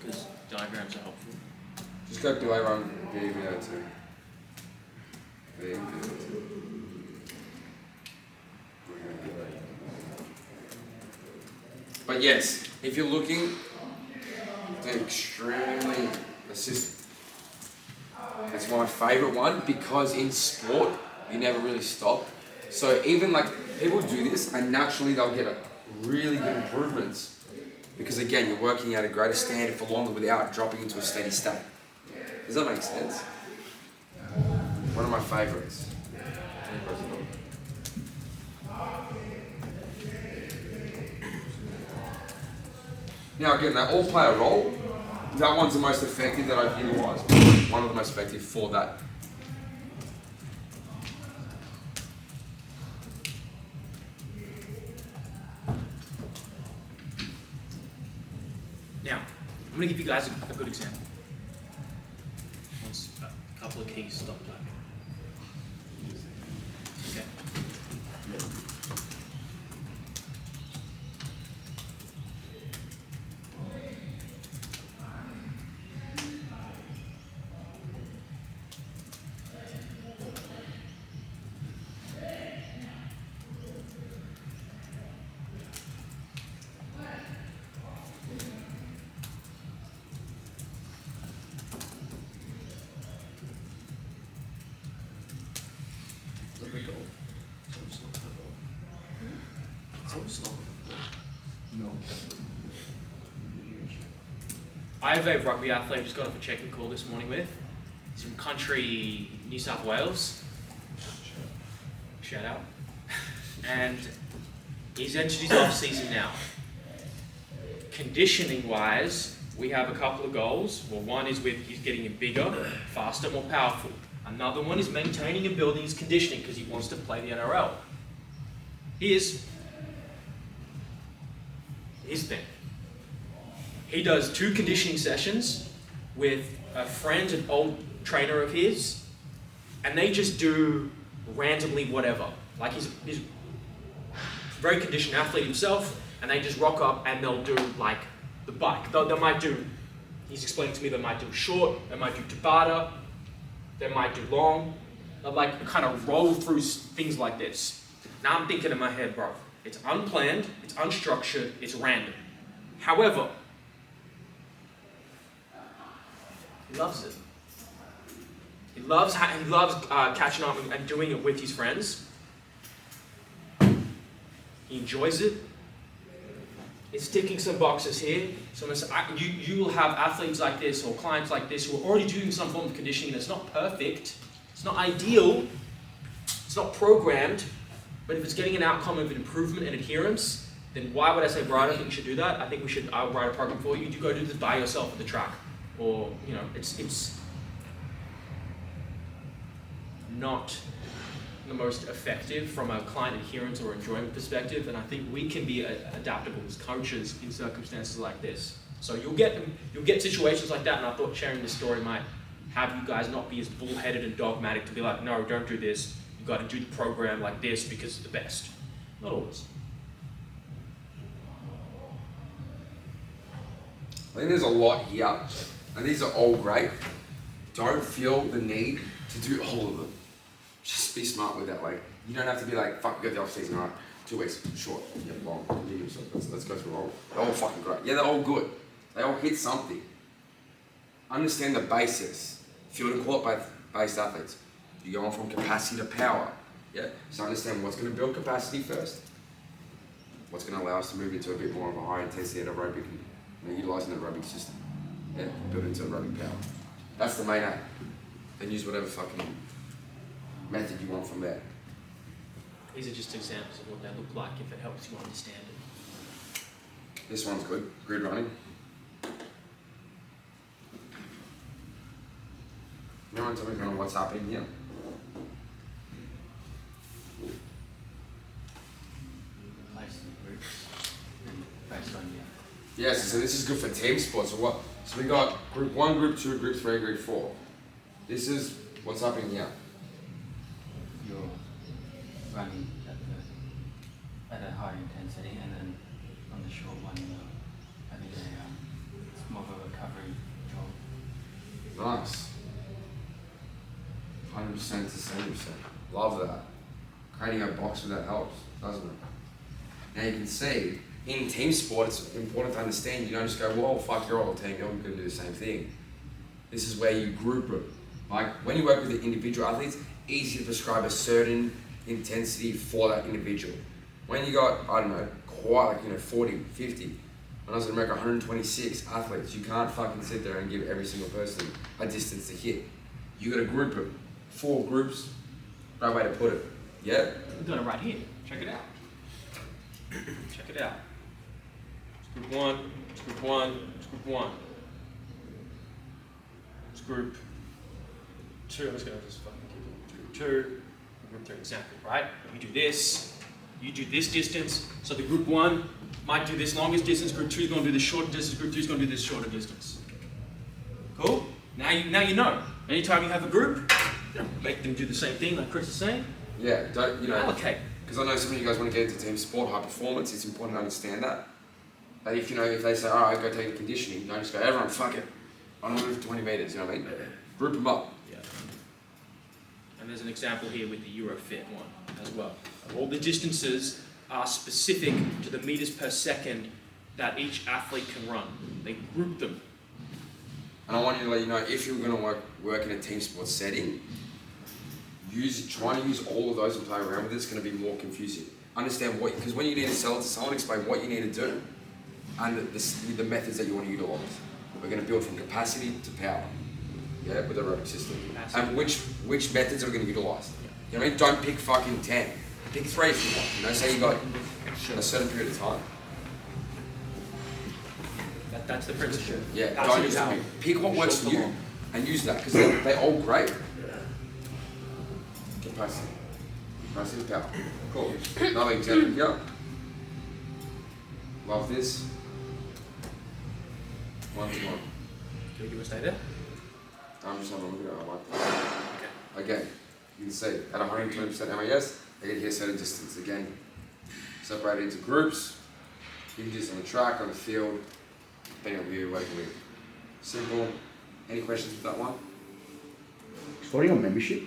Because diagrams are helpful. Just go Bill A run VVO2. VVO2. But yes, if you're looking to extremely assist, it's my favourite one because in sport you never really stop. So even like people do this and naturally they'll get really good improvements because again you're working at a greater standard for longer without dropping into a steady state. Does that make sense? One of my favourites. Now again, they all play a role. That one's the most effective that I've utilised. One of the most effective for that. Now, I'm going to give you guys a good example. Once a couple of keys stop typing. Okay. I have a rugby athlete I just got off a check-in call this morning with. He's from country New South Wales. Shout out. And he's entered his off-season now. Conditioning-wise, we have a couple of goals. Well, one is with he's getting bigger, faster, more powerful. Another one is maintaining and building his conditioning because he wants to play the NRL. Here's the thing. He does 2 conditioning sessions with a friend, an old trainer of his, and they just do randomly whatever. Like he's a very conditioned athlete himself, and they just rock up and they'll do like the bike. They might do, he's explaining to me, they might do short, they might do Tabata, they might do long. They'll like kind of roll through things like this. Now I'm thinking in my head, bro, it's unplanned, it's unstructured, it's random. However, he loves it. He loves catching up and doing it with his friends. He enjoys it. It's ticking some boxes here. So you will have athletes like this or clients like this who are already doing some form of conditioning. It's not perfect. It's not ideal. It's not programmed. But if it's getting an outcome of an improvement and adherence, then why would I say, bro, I don't think you should do that. I think I'll write a program for you. You go do this by yourself at the track. Or, you know, it's not the most effective from a client adherence or enjoyment perspective, and I think we can be adaptable as coaches in circumstances like this. So you'll get situations like that, and I thought sharing this story might have you guys not be as bullheaded and dogmatic to be like, no, don't do this. You've got to do the program like this because it's the best. Not always. I think there's a lot here, and these are all great. Don't feel the need to do all of them. Just be smart with that. Like, you don't have to be like, fuck, we got the off season, all right, 2 weeks, short, yeah, long, medium, so let's go through all. They're all fucking great. Yeah, they're all good. They all hit something. Understand the basis. Field and court-based athletes. You're going from capacity to power. Yeah. So understand what's going to build capacity first. What's going to allow us to move into a bit more of a high intensity aerobic and utilising the aerobic system. Yeah. Build into aerobic power. That's the main aim. Then use whatever fucking method you want from there. These are just examples of what they look like if it helps you understand it. This one's good. Grid running. Anyone tell me kind of what's happening here? Yes, so this is good for team sports. So what? So we got group 1, group 2, group 3, group 4. This is what's happening here. You're running at a high intensity, and then on the short one, you're having it's more of a recovery job. Nice. 100% to 70%. Love that. Creating a box with that helps, doesn't it? Now you can see, in team sport, it's important to understand, you don't just go, well, fuck, you're all team, you're going to do the same thing. This is where you group it. Like, when you work with the individual athletes, easy to prescribe a certain intensity for that individual. When you got, I don't know, quite like, 40, 50, when I was in America, 126 athletes, you can't fucking sit there and give every single person a distance to hit. You got to group it. 4 groups, right way to put it. Yeah? We've got it right here. Check it out. Check it out. It's group 1, it's group 1, it's group 1. It's group 2, I'm just going to just fucking keep it. It's group 2, group 3 example, right? You do this, you do this distance. So the group 1 might do this longest distance, group 2 is going to do this shorter distance, group 3 is going to do this shorter distance. Cool? Now you know. Anytime you have a group, make them do the same thing like Chris is saying. Yeah, don't, Allocate. because I know some of you guys want to get into team sport, high performance, it's important to understand that. But if they say, alright, go take the conditioning, don't just go, everyone, fuck it. I don't want to move 20 meters, you know what I mean? Group them up. Yeah. And there's an example here with the Eurofit one as well. All the distances are specific to the meters per second that each athlete can run. They group them. And I want you to let you know, if you're going to work in a team sports setting, trying to use all of those and play around with it's going to be more confusing. Understand because when you need to sell it to someone, explain what you need to do and the methods that you want to utilize. We're going to build from capacity to power, yeah, with the aerobic system. And which methods are we going to utilize? You know what I mean? Don't pick fucking 10. Pick 3 if you want. You know, say you got a certain period of time. That's the principle. Yeah, That's don't use pick what works for you and use that because they're all great. Capacity power. Cool. Another example here. Love this. 1 to 1. Can you stay there? I'm just having a look at it. I like that. Again, you can see at 120% MAS, they get here certain distance. Again, separated into groups. You can do this on the track, on the field, depending on who you're working with. Simple. Any questions with that one? What are you on membership?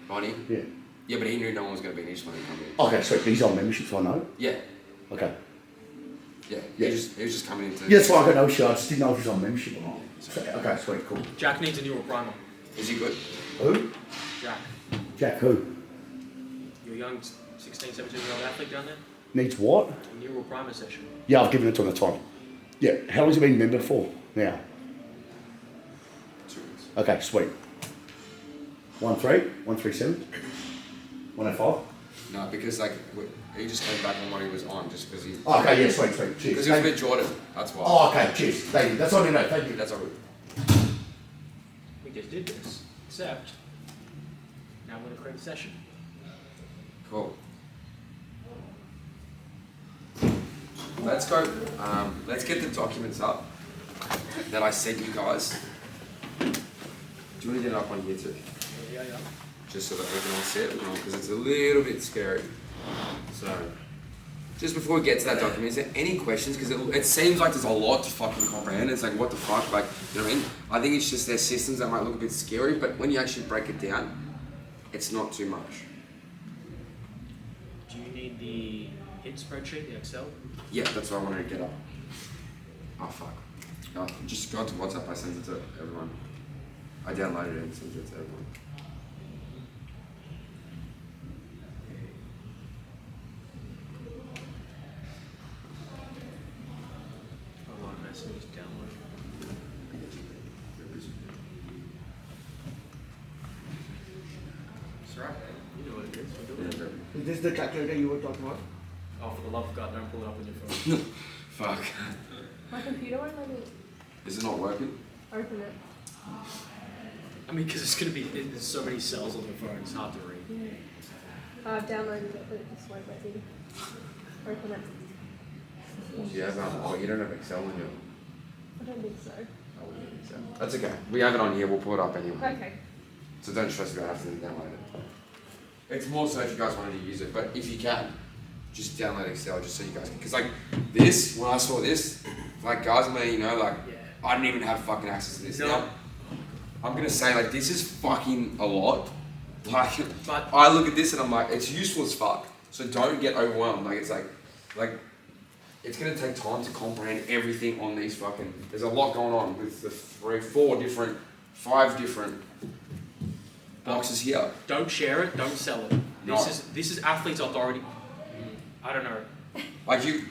Bonnie? Yeah. Yeah, but he knew no one was going to be in each one to come in. Okay, sweet. He's on membership, so I know. Yeah. Okay. Yeah. Yeah. He was just coming into. Yeah, that's why I got no issue. I just didn't know if he's on membership or not. So, okay, sweet, cool. Jack needs a neuroprimer. Is he good? Who? Jack. Jack who? Your young 16, 17-year-old athlete down there? Needs what? A neuroprimer session. Yeah, I've given it to him the time. Yeah, how long has he been member for now? 2 weeks. Okay, sweet. 1-3, 137, 105. No, because he just came back on what he was on just because he. Oh, okay, yeah, sweet, sweet. Cheers. Because he was a bit Jordan. That's why. Oh, okay, cheers. Thank you. That's all I know. Thank you. That's all good. We just did this, except now I'm going to create a session. Cool. Let's go. Let's get the documents up that I sent you guys. Do you want to get it up on here too? Yeah. Just so that we can all see it, because it's a little bit scary. So, just before we get to that document, is there any questions? Because it seems like there's a lot to fucking comprehend. It's like, what the fuck? Like, you know what I mean? I think it's just their systems that might look a bit scary, but when you actually break it down, it's not too much. Do you need the hit spreadsheet, the Excel? Yeah, that's what I wanted to get up. Oh, fuck. No, just go to WhatsApp, I sent it to everyone. I downloaded it and sent it to everyone. Hold on, I see it's downloading. It's right. You know what it is. We're doing it. Is this the calculator you were talking about? Oh, for the love of God, don't pull it up on your phone. Fuck. My computer won't let me Is it not working? open it. I mean, because it's going to be, there's so many cells on your phone, it's hard to read. I've downloaded it, but it just won't let me open it. Do you have oh, you don't have Excel on your. I don't think so. Oh, we need Excel. That's okay. We have it on here. We'll pull it up anyway. Okay. So don't stress about having to download it. It's more so if you guys wanted to use it, but if you can, just download Excel just so you guys can. Because like this, when I saw this, like guys, man, you know, like I didn't even have fucking access to this. No. Now, I'm gonna say like this is fucking a lot. Like, But I look at this and I'm like, it's useful as fuck. So don't get overwhelmed. Like it's like it's gonna take time to comprehend everything on these fucking. There's a lot going on with the 5 different boxes here. don't share it, don't sell it. This is Athletes Authority. I don't know. Like you,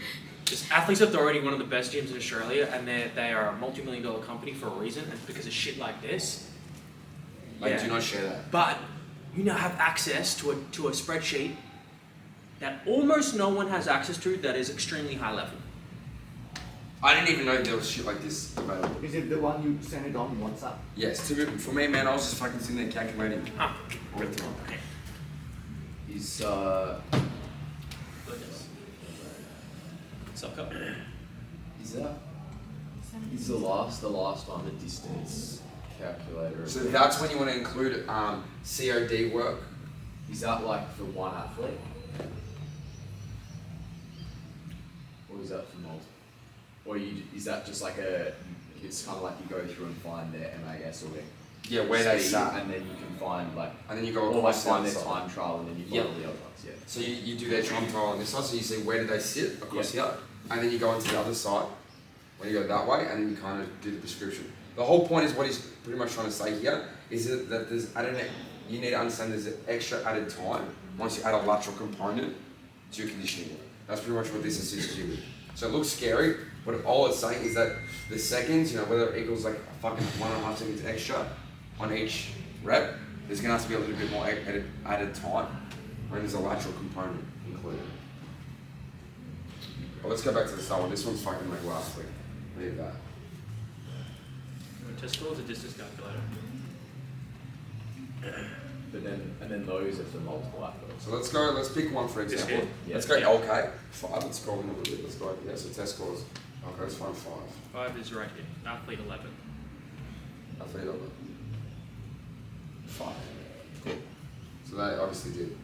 It's Athletes Authority, one of the best gyms in Australia, and they are a multi-million-dollar company for a reason, and it's because of shit like this. like do not share that. But you now have access to a spreadsheet that almost no one has access to that is extremely high level. I didn't even know there was shit like this available. Is it the one you send it on WhatsApp? Yes, for me, man, I was just fucking sitting there calculating Huh. all the time. Is Goodness. Suck up. is that is the last one the distance calculator? So that's when you want to include COD work. Is that like for one athlete? Or is that for multiple? Or is that just like it's kind of like you go through and find their MAS or their Yeah, where they speed, start. and then you can find like, And then you go or like across find the their other side. time trial and then you find Yeah. all the other ones, yeah. So you do their time trial on this side, so you see where do they sit across here, and then you go onto the other side, when you go that way, and then you kind of do the prescription. The whole point is what he's pretty much trying to say here, is that there's you need to understand there's an extra added time once you add a lateral component to your conditioning work. That's pretty much what this assists you with. So it looks scary, but all it's saying is that the seconds, whether it equals like a fucking 1.5 seconds extra on each rep, there's gonna have to be a little bit more added time when there's a lateral component included. Well, let's go back to the start one. This one's fucking like last week. Leave that. Test scores a distance calculator. But then those are for multiple athletes. So let's pick one for example. here? Yeah. Let's go Yeah. LK. 5, let's scroll in a little bit. Let's go, yeah, so test scores. Okay, let's find 5. 5 is right here. Athlete 11. Athlete of it. 5. Cool. So they obviously did.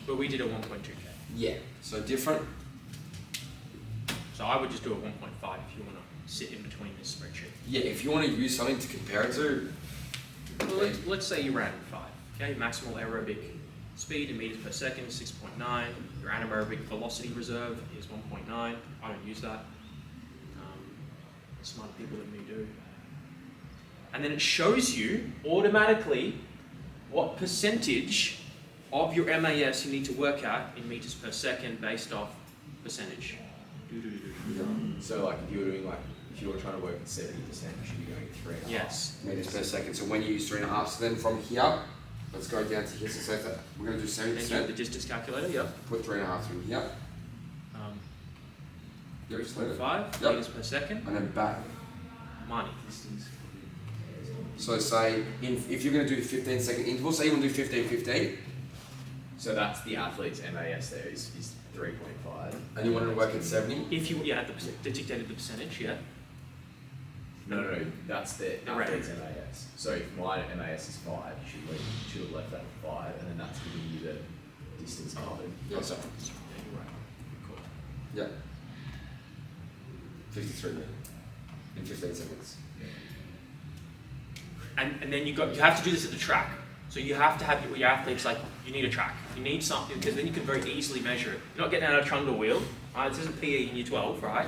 But we did a 1.2k. Yeah. So different. So I would just do a 1.5 if you want to sit in between this spreadsheet. Yeah, if you want to use something to compare it to. Well, let's say you ran 5. Okay, maximal aerobic speed in meters per second is 6.9. Your anaerobic velocity reserve is 1.9. I don't use that. Smarter people than me do. And then it shows you automatically what percentage of your MAS you need to work at in meters per second based off percentage. So like if you were trying to work at 70%, you should be going at 3.5. Yes. Meters per second. So when you use 3.5, so then from here, let's go down to here. So say that we're going to do Then you have the 70%. distance calculator, yep. Put 3.5 through here. Yeah, just let it. 5 Yep. meters per second. And then back. Money. So say if you're going to do 15-second intervals, say you want to do 15-15, So that's the athlete's MAS there is 3.5. and you want to work at 70. If you had the dictated the percentage, yeah. No, that's the Right. athlete's MAS. So if my MAS is 5, you should have left that at 5, and then that's giving you the distance covered. Yeah, so, Yeah, you're right. Cool. yeah. 53 in 15 seconds. And then you have to do this at the track. So you have to have your athletes you need a track. You need something because then you can very easily measure it. You're not getting out of a trundle wheel. Right? This isn't PE in year 12, right?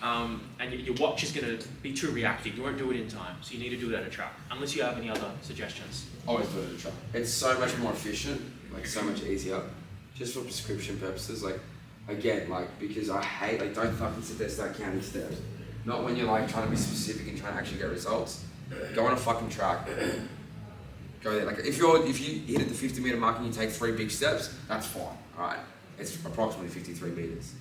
And your watch is going to be too reactive. You won't do it in time. So you need to do it at a track. Unless you have any other suggestions. Always do it at a track. It's so much more efficient, so much easier, just for prescription purposes. Again, because I hate, don't fucking sit there start counting steps. Not when you're trying to be specific and trying to actually get results. Go on a fucking track. Go there. If you hit at the 50 meter mark and you take 3 big steps, that's fine. Alright. It's approximately 53 meters.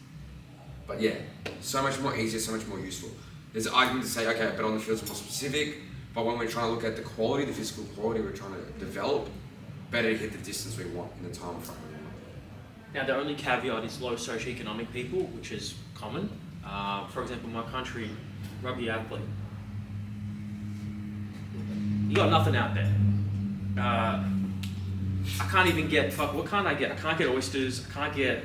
But yeah, so much more easier, so much more useful. There's an argument to say, okay, but on the field's more specific, but when we're trying to look at the quality, the physical quality we're trying to develop, better to hit the distance we want in the time frame we want. Now the only caveat is low socioeconomic people, which is common. For example, my country, rugby athlete. You got nothing out there. I can't even get, what can't I get? I can't get oysters, I can't get,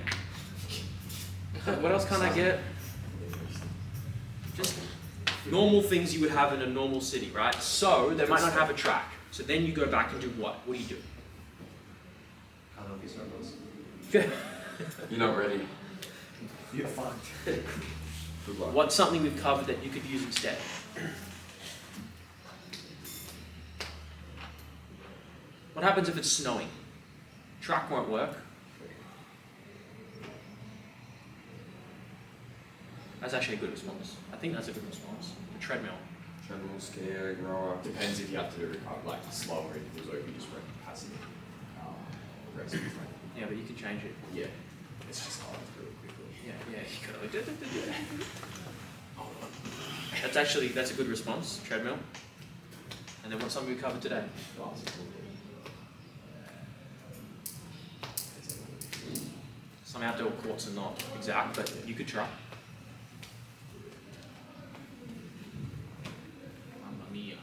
what else can't I get? Just normal things you would have in a normal city, right? So they might not have a track. So then you go back and do what? What do you do? Can't help you, struggles. You're not ready. You're fucked. Good luck. What's something we've covered that you could use instead? What happens if it's snowing? Track won't work. That's actually a good response. I think that's a good response. The treadmill. Treadmill, skier, rower. Depends if you have to do like slower intervals or if you just run passive. Aggressive. Yeah, but you can change it. Yeah, it's just hard to do it quickly. Yeah, you gotta. That's a good response. Treadmill. And then what's something we covered today? Some outdoor courts are not exact, but you could try. Mamma mia.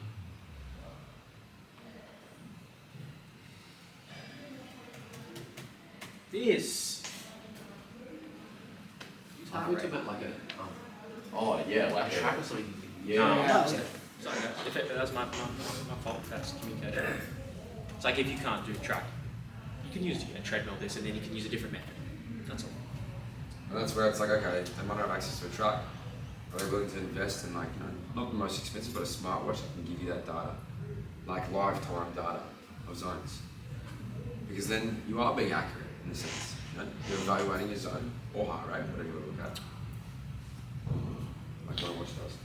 This. I thought a bit like a Oh yeah, like track or something. Yeah. Sorry, that's my fault. That's communicated. It's like if you can't do track, you can use a treadmill this, and then you can use a different method. That's all. And that's where it's like, okay, they might not have access to a track, but they're willing to invest in like, not the most expensive, but a smartwatch that can give you that data, like lifetime data of zones. Because then you are being accurate in a sense. You're evaluating your zone or heart rate, whatever you look at. Like my watch does.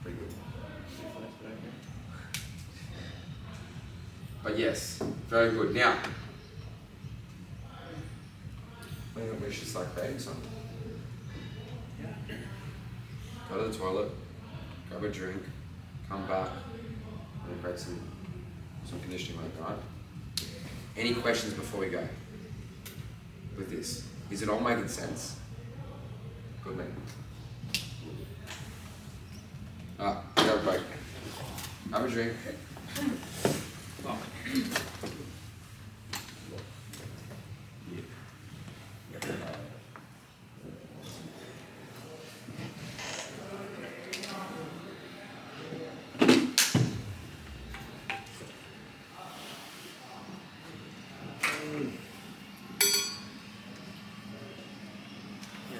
Pretty good. But yes, very good. Now, I think we should start creating something. Go to the toilet, grab a drink, come back, and then create some conditioning work, right? Any questions before we go with this? Is it all making sense? Good, man. Grab a break. Have a drink.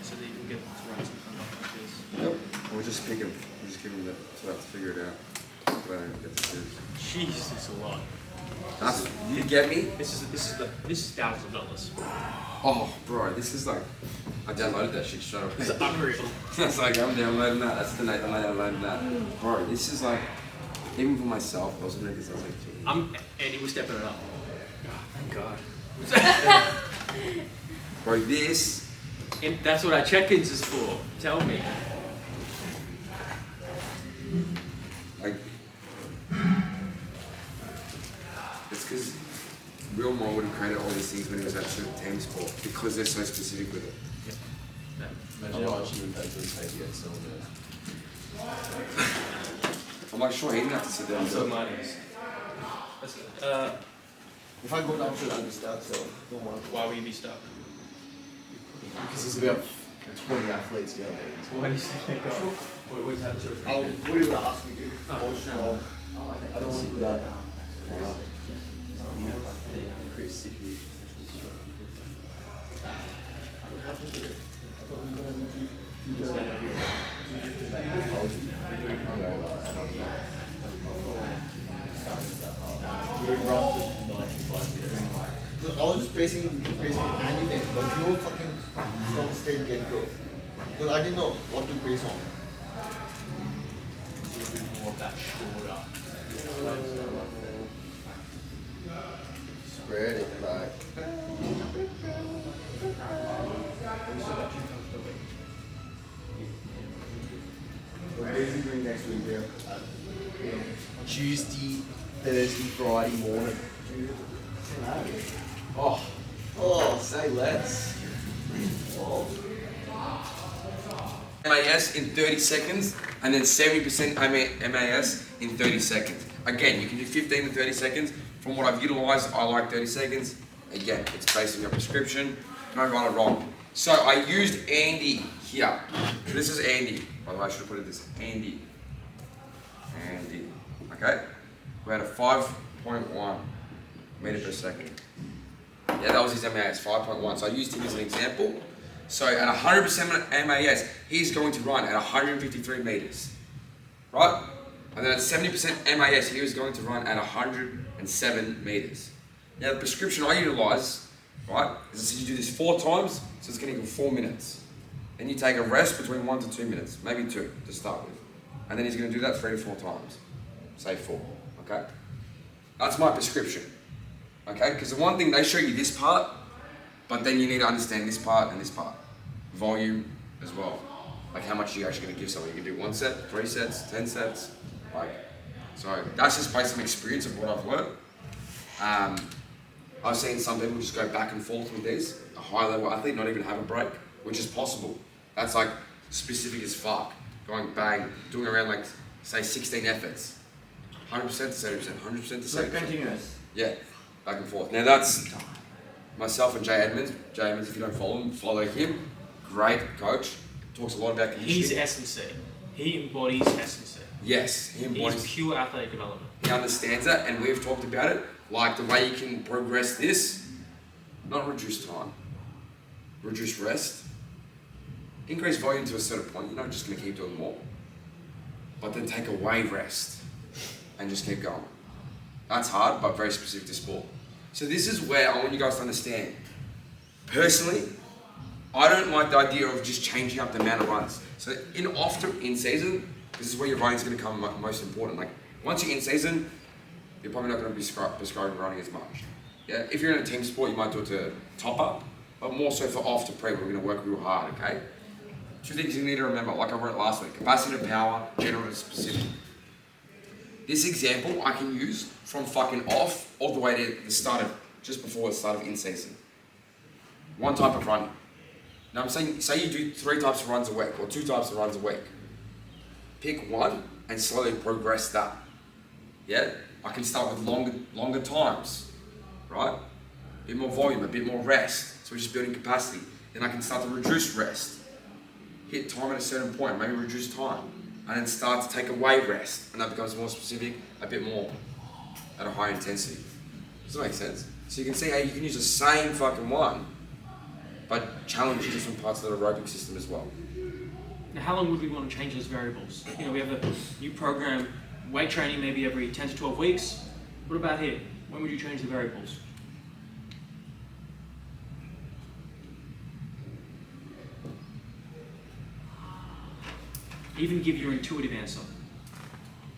So that you can get to write something like this. Yep. We'll just pick him. We'll just give him that to have to figure it out. But I don't get to choose. Jeez, it's a lot. That's, you get me? This is thousands of dollars. Oh, bro, this is like, I downloaded that shit straight up. It's unreal. That's like, I'm downloading that. That's the night I'm downloading that. Bro, this is like, even for myself, I was looking at this, I was like, geez. Andy was stepping it up. Thank God. Bro, this. And that's what our check-ins is for. Tell me. Like, it's because Real Mo would have created all these things when he was at team sport because they're so specific with it. Imagine how much you would pay for this baby at still I'm like, sure, he didn't have to sit there and do it. mine is. If I go down to I'll be stuck, so don't worry. Why would you be stuck? Because there's about 20 athletes down there. Why do you say that? What is that sort of I'll, what do you ask me to? Oh, I don't want to do that. I was just pacing anything, but no fucking from state get go. Because I didn't know what to pace on. more of that shorter? Spread it back. We're basically next week there. Tuesday, Thursday, Friday morning. Oh, Say less. MAS in 30 seconds and then 70% MAS in 30 seconds. Again, you can do 15 to 30 seconds. From what I've utilized, I like 30 seconds. Again, it's based on your prescription. No right or wrong. So I used Andy here. This is Andy. By the way, I should have put it this. Andy. Okay? We had a 5.1 meter per second. Yeah, that was his MAS, 5.1. So I used him as an example. So at 100% MAS, he's going to run at 153 meters. Right? And then at 70% MAS, he was going to run at 107 meters. Now the prescription I utilize, right, is you do this 4 times, so it's going to equal 4 minutes. Then you take a rest between 1 to 2 minutes, maybe 2 to start with. And then he's going to do that 3 to 4 times. Say 4, okay? That's my prescription, okay? Because the one thing, they show you this part, but then you need to understand this part and this part. Volume as well. Like how much are you actually going to give someone? You can do 1 set, 3 sets, 10 sets. Like, so that's just based on experience of what I've learned. I've seen some people just go back and forth with these. A high level athlete not even have a break, which is possible. That's like specific as fuck. Going bang, doing around like, say 16 efforts. 100% to 70%, 100% to 70%. So continuous. Yeah, back and forth. Now that's myself and Jay Edmonds. Jay Edmonds, if you don't follow him. Great coach. Talks a lot about conditioning. He's S&C. He embodies S&C. Yes, he embodies. He's pure athletic development. He understands that, and we've talked about it. Like the way you can progress this, not reduce time, reduce rest, increase volume to a certain point. You're not just going to keep doing more, but then take away rest and just keep going. That's hard, but very specific to sport. So this is where I want you guys to understand. Personally, I don't like the idea of just changing up the amount of runs. So in season, this is where your running is going to come most important. Like once you're in season, you're probably not going to be prescribing running as much. Yeah, if you're in a team sport, you might do it to top up, but more so for after pre, we're going to work real hard. Okay. 2 things you need to remember, like I wrote last week: capacity to power, general to specific. This example I can use from fucking off all the way to the start of, just before the start of in season. 1 type of running. Now I'm saying, say you do 3 types of runs a week or 2 types of runs a week. Pick one and slowly progress that. Yeah? I can start with longer times, right? A bit more volume, a bit more rest. So we're just building capacity. Then I can start to reduce rest. Hit time at a certain point, maybe reduce time. And then start to take away rest. And that becomes more specific, a bit more at a high intensity. Does that make sense? So you can see how you can use the same fucking one, but challenge different parts of the aerobic system as well. Now, how long would we want to change those variables? You know, we have a new program, weight training maybe every 10 to 12 weeks. What about here? When would you change the variables? Even give your intuitive answer.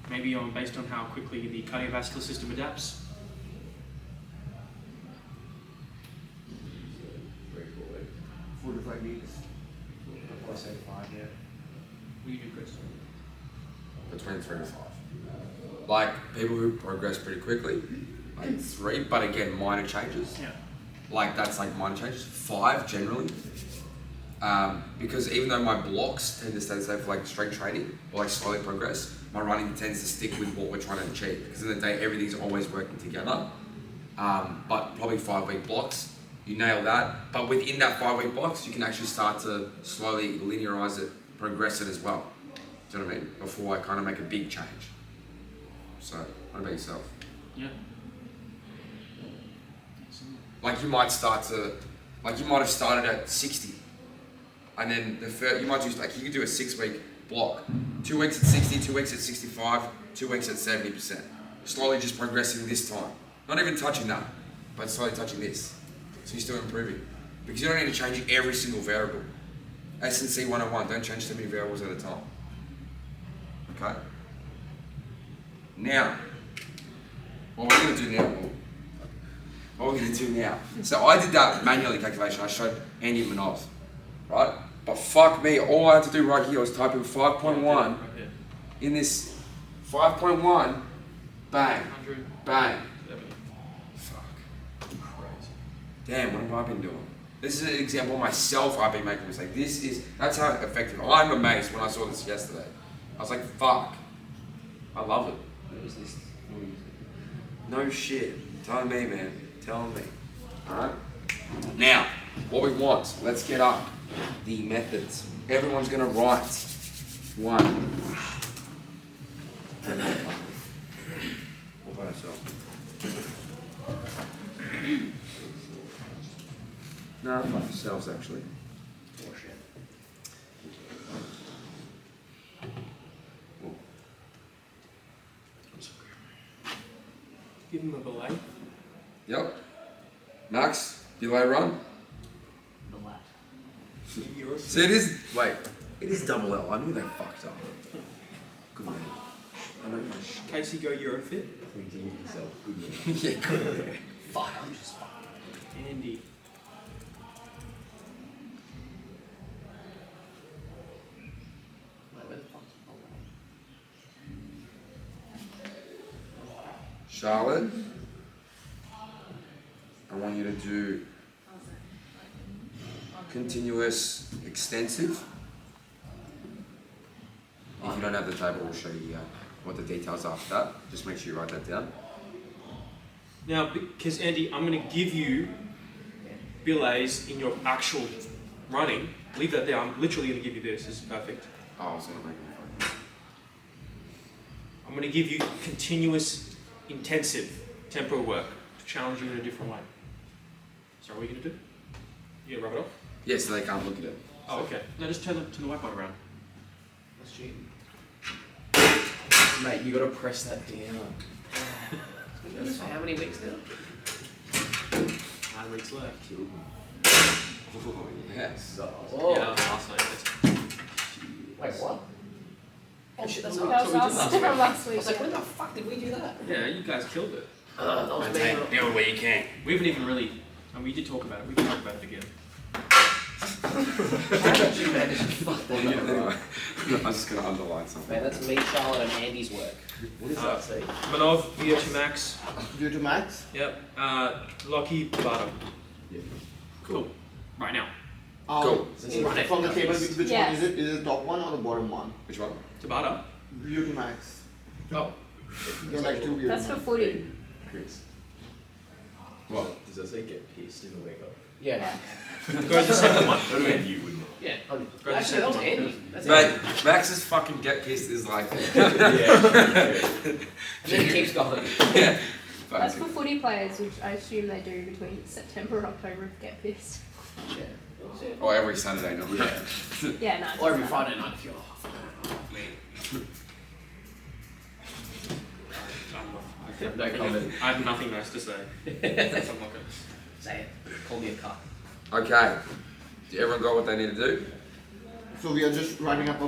Maybe based on how quickly the cardiovascular system adapts. 4 to 5 weeks. I say 5, yeah. What do you do, Chris? Between 3 to 5. Like people who progress pretty quickly, like 3, but again, minor changes. Yeah. Like that's like minor changes. 5 generally. Because even though my blocks tend to stay the same for like strength training or like slowly progress, my running tends to stick with what we're trying to achieve. Because in the day, everything's always working together. But probably 5-week blocks, you nail that. But within that 5-week blocks, you can actually start to slowly linearize it, progress it as well. Do you know what I mean? Before I kind of make a big change. So, what about yourself? Yeah. Like you might have started at 60. And then you might do, like you could do a 6-week block. 2 weeks at 60, 2 weeks at 65, 2 weeks at 70%. Slowly just progressing this time. Not even touching that, but slowly touching this. So you're still improving. Because you don't need to change every single variable. S&C 101, don't change too many variables at a time. Okay? Now, what we're going to do now, so I did that manually calculation. I showed Andy Manov, right? But fuck me, all I had to do right here was type in 5.1 in this 5.1, bang, bang. Fuck. Damn, what have I been doing? This is an example of myself. I've been making mistakes. That's how effective. I'm amazed when I saw this yesterday. I was like, fuck. I love it. What is this? No shit. Tell me, man. Tell me. Alright? Now, what we want, let's get up the methods. Everyone's gonna write one. All by yourself. No, by yourselves actually. Oh shit. Give him a belay. Yep. Max, delay run. The lap. See, it is. Wait, it is double L. I knew they fucked up. Good man. I know my shit. Casey, go Eurofit. Redeem yourself. Good man. Yeah, good. Fuck, I'm just fucking. Andy. Wait, where the fuck's my lap? Charlotte, I want you to do continuous extensive. If you don't have the table, we'll show you what the details are after that. Just make sure you write that down. Now, because Andy, I'm going to give you billets in your actual running. Leave that there. I'm literally going to give you this. This is perfect. Oh, I was going to make it fun. I'm going to give you continuous, intensive tempo work to challenge you in a different way. So, what are you going to do? You going to rub it off? Yes, so they can't look at it. Oh, okay. No, just turn the whiteboard around. That's cheating. Mate, you gotta press that down. That's for how many weeks now? 9 weeks left. Killed me. Oh, yes. Oh. Yeah, that was last night. Wait, what? Oh shit, that's That how was we did last, last week. last I week. was like, when the fuck did we do that? Yeah, you guys killed it. That was me. Do it where you can. We haven't even really. And we did talk about it. We can talk about it again. How did you manage to fuck that up? Anyway, I'm just going to underline something. Man, that's me, Charlotte, and Andy's work. What does that say? Manov, VH Max. Due to max. Yep. Lockie, bottom. Yeah. Cool. Right now. Cool. Run it. From the table, which one Yes. is it? Is it the top one or the bottom one? Which one? Tabata. View to max. Oh. There are like two views. That's for footy. Chris. What? Does that say get pissed in the wake up? Yeah. Go to the second one. And you wouldn't. Yeah. Go to the Actually, that was second one. Andy. That's Mate, Andy. Max's fucking get pissed is like. And then he keeps going. Yeah. That's for footy players, which I assume they do between September and October if get pissed. Yeah. That's it. Or every Sunday, no? Yeah. Yeah, no. Or it's every not. Friday night if you're off. No comment. I have nothing nice to say. That's I'm not gonna. Say it. Call me a cuck. Okay. Everyone got what they need to do? So we are just writing up a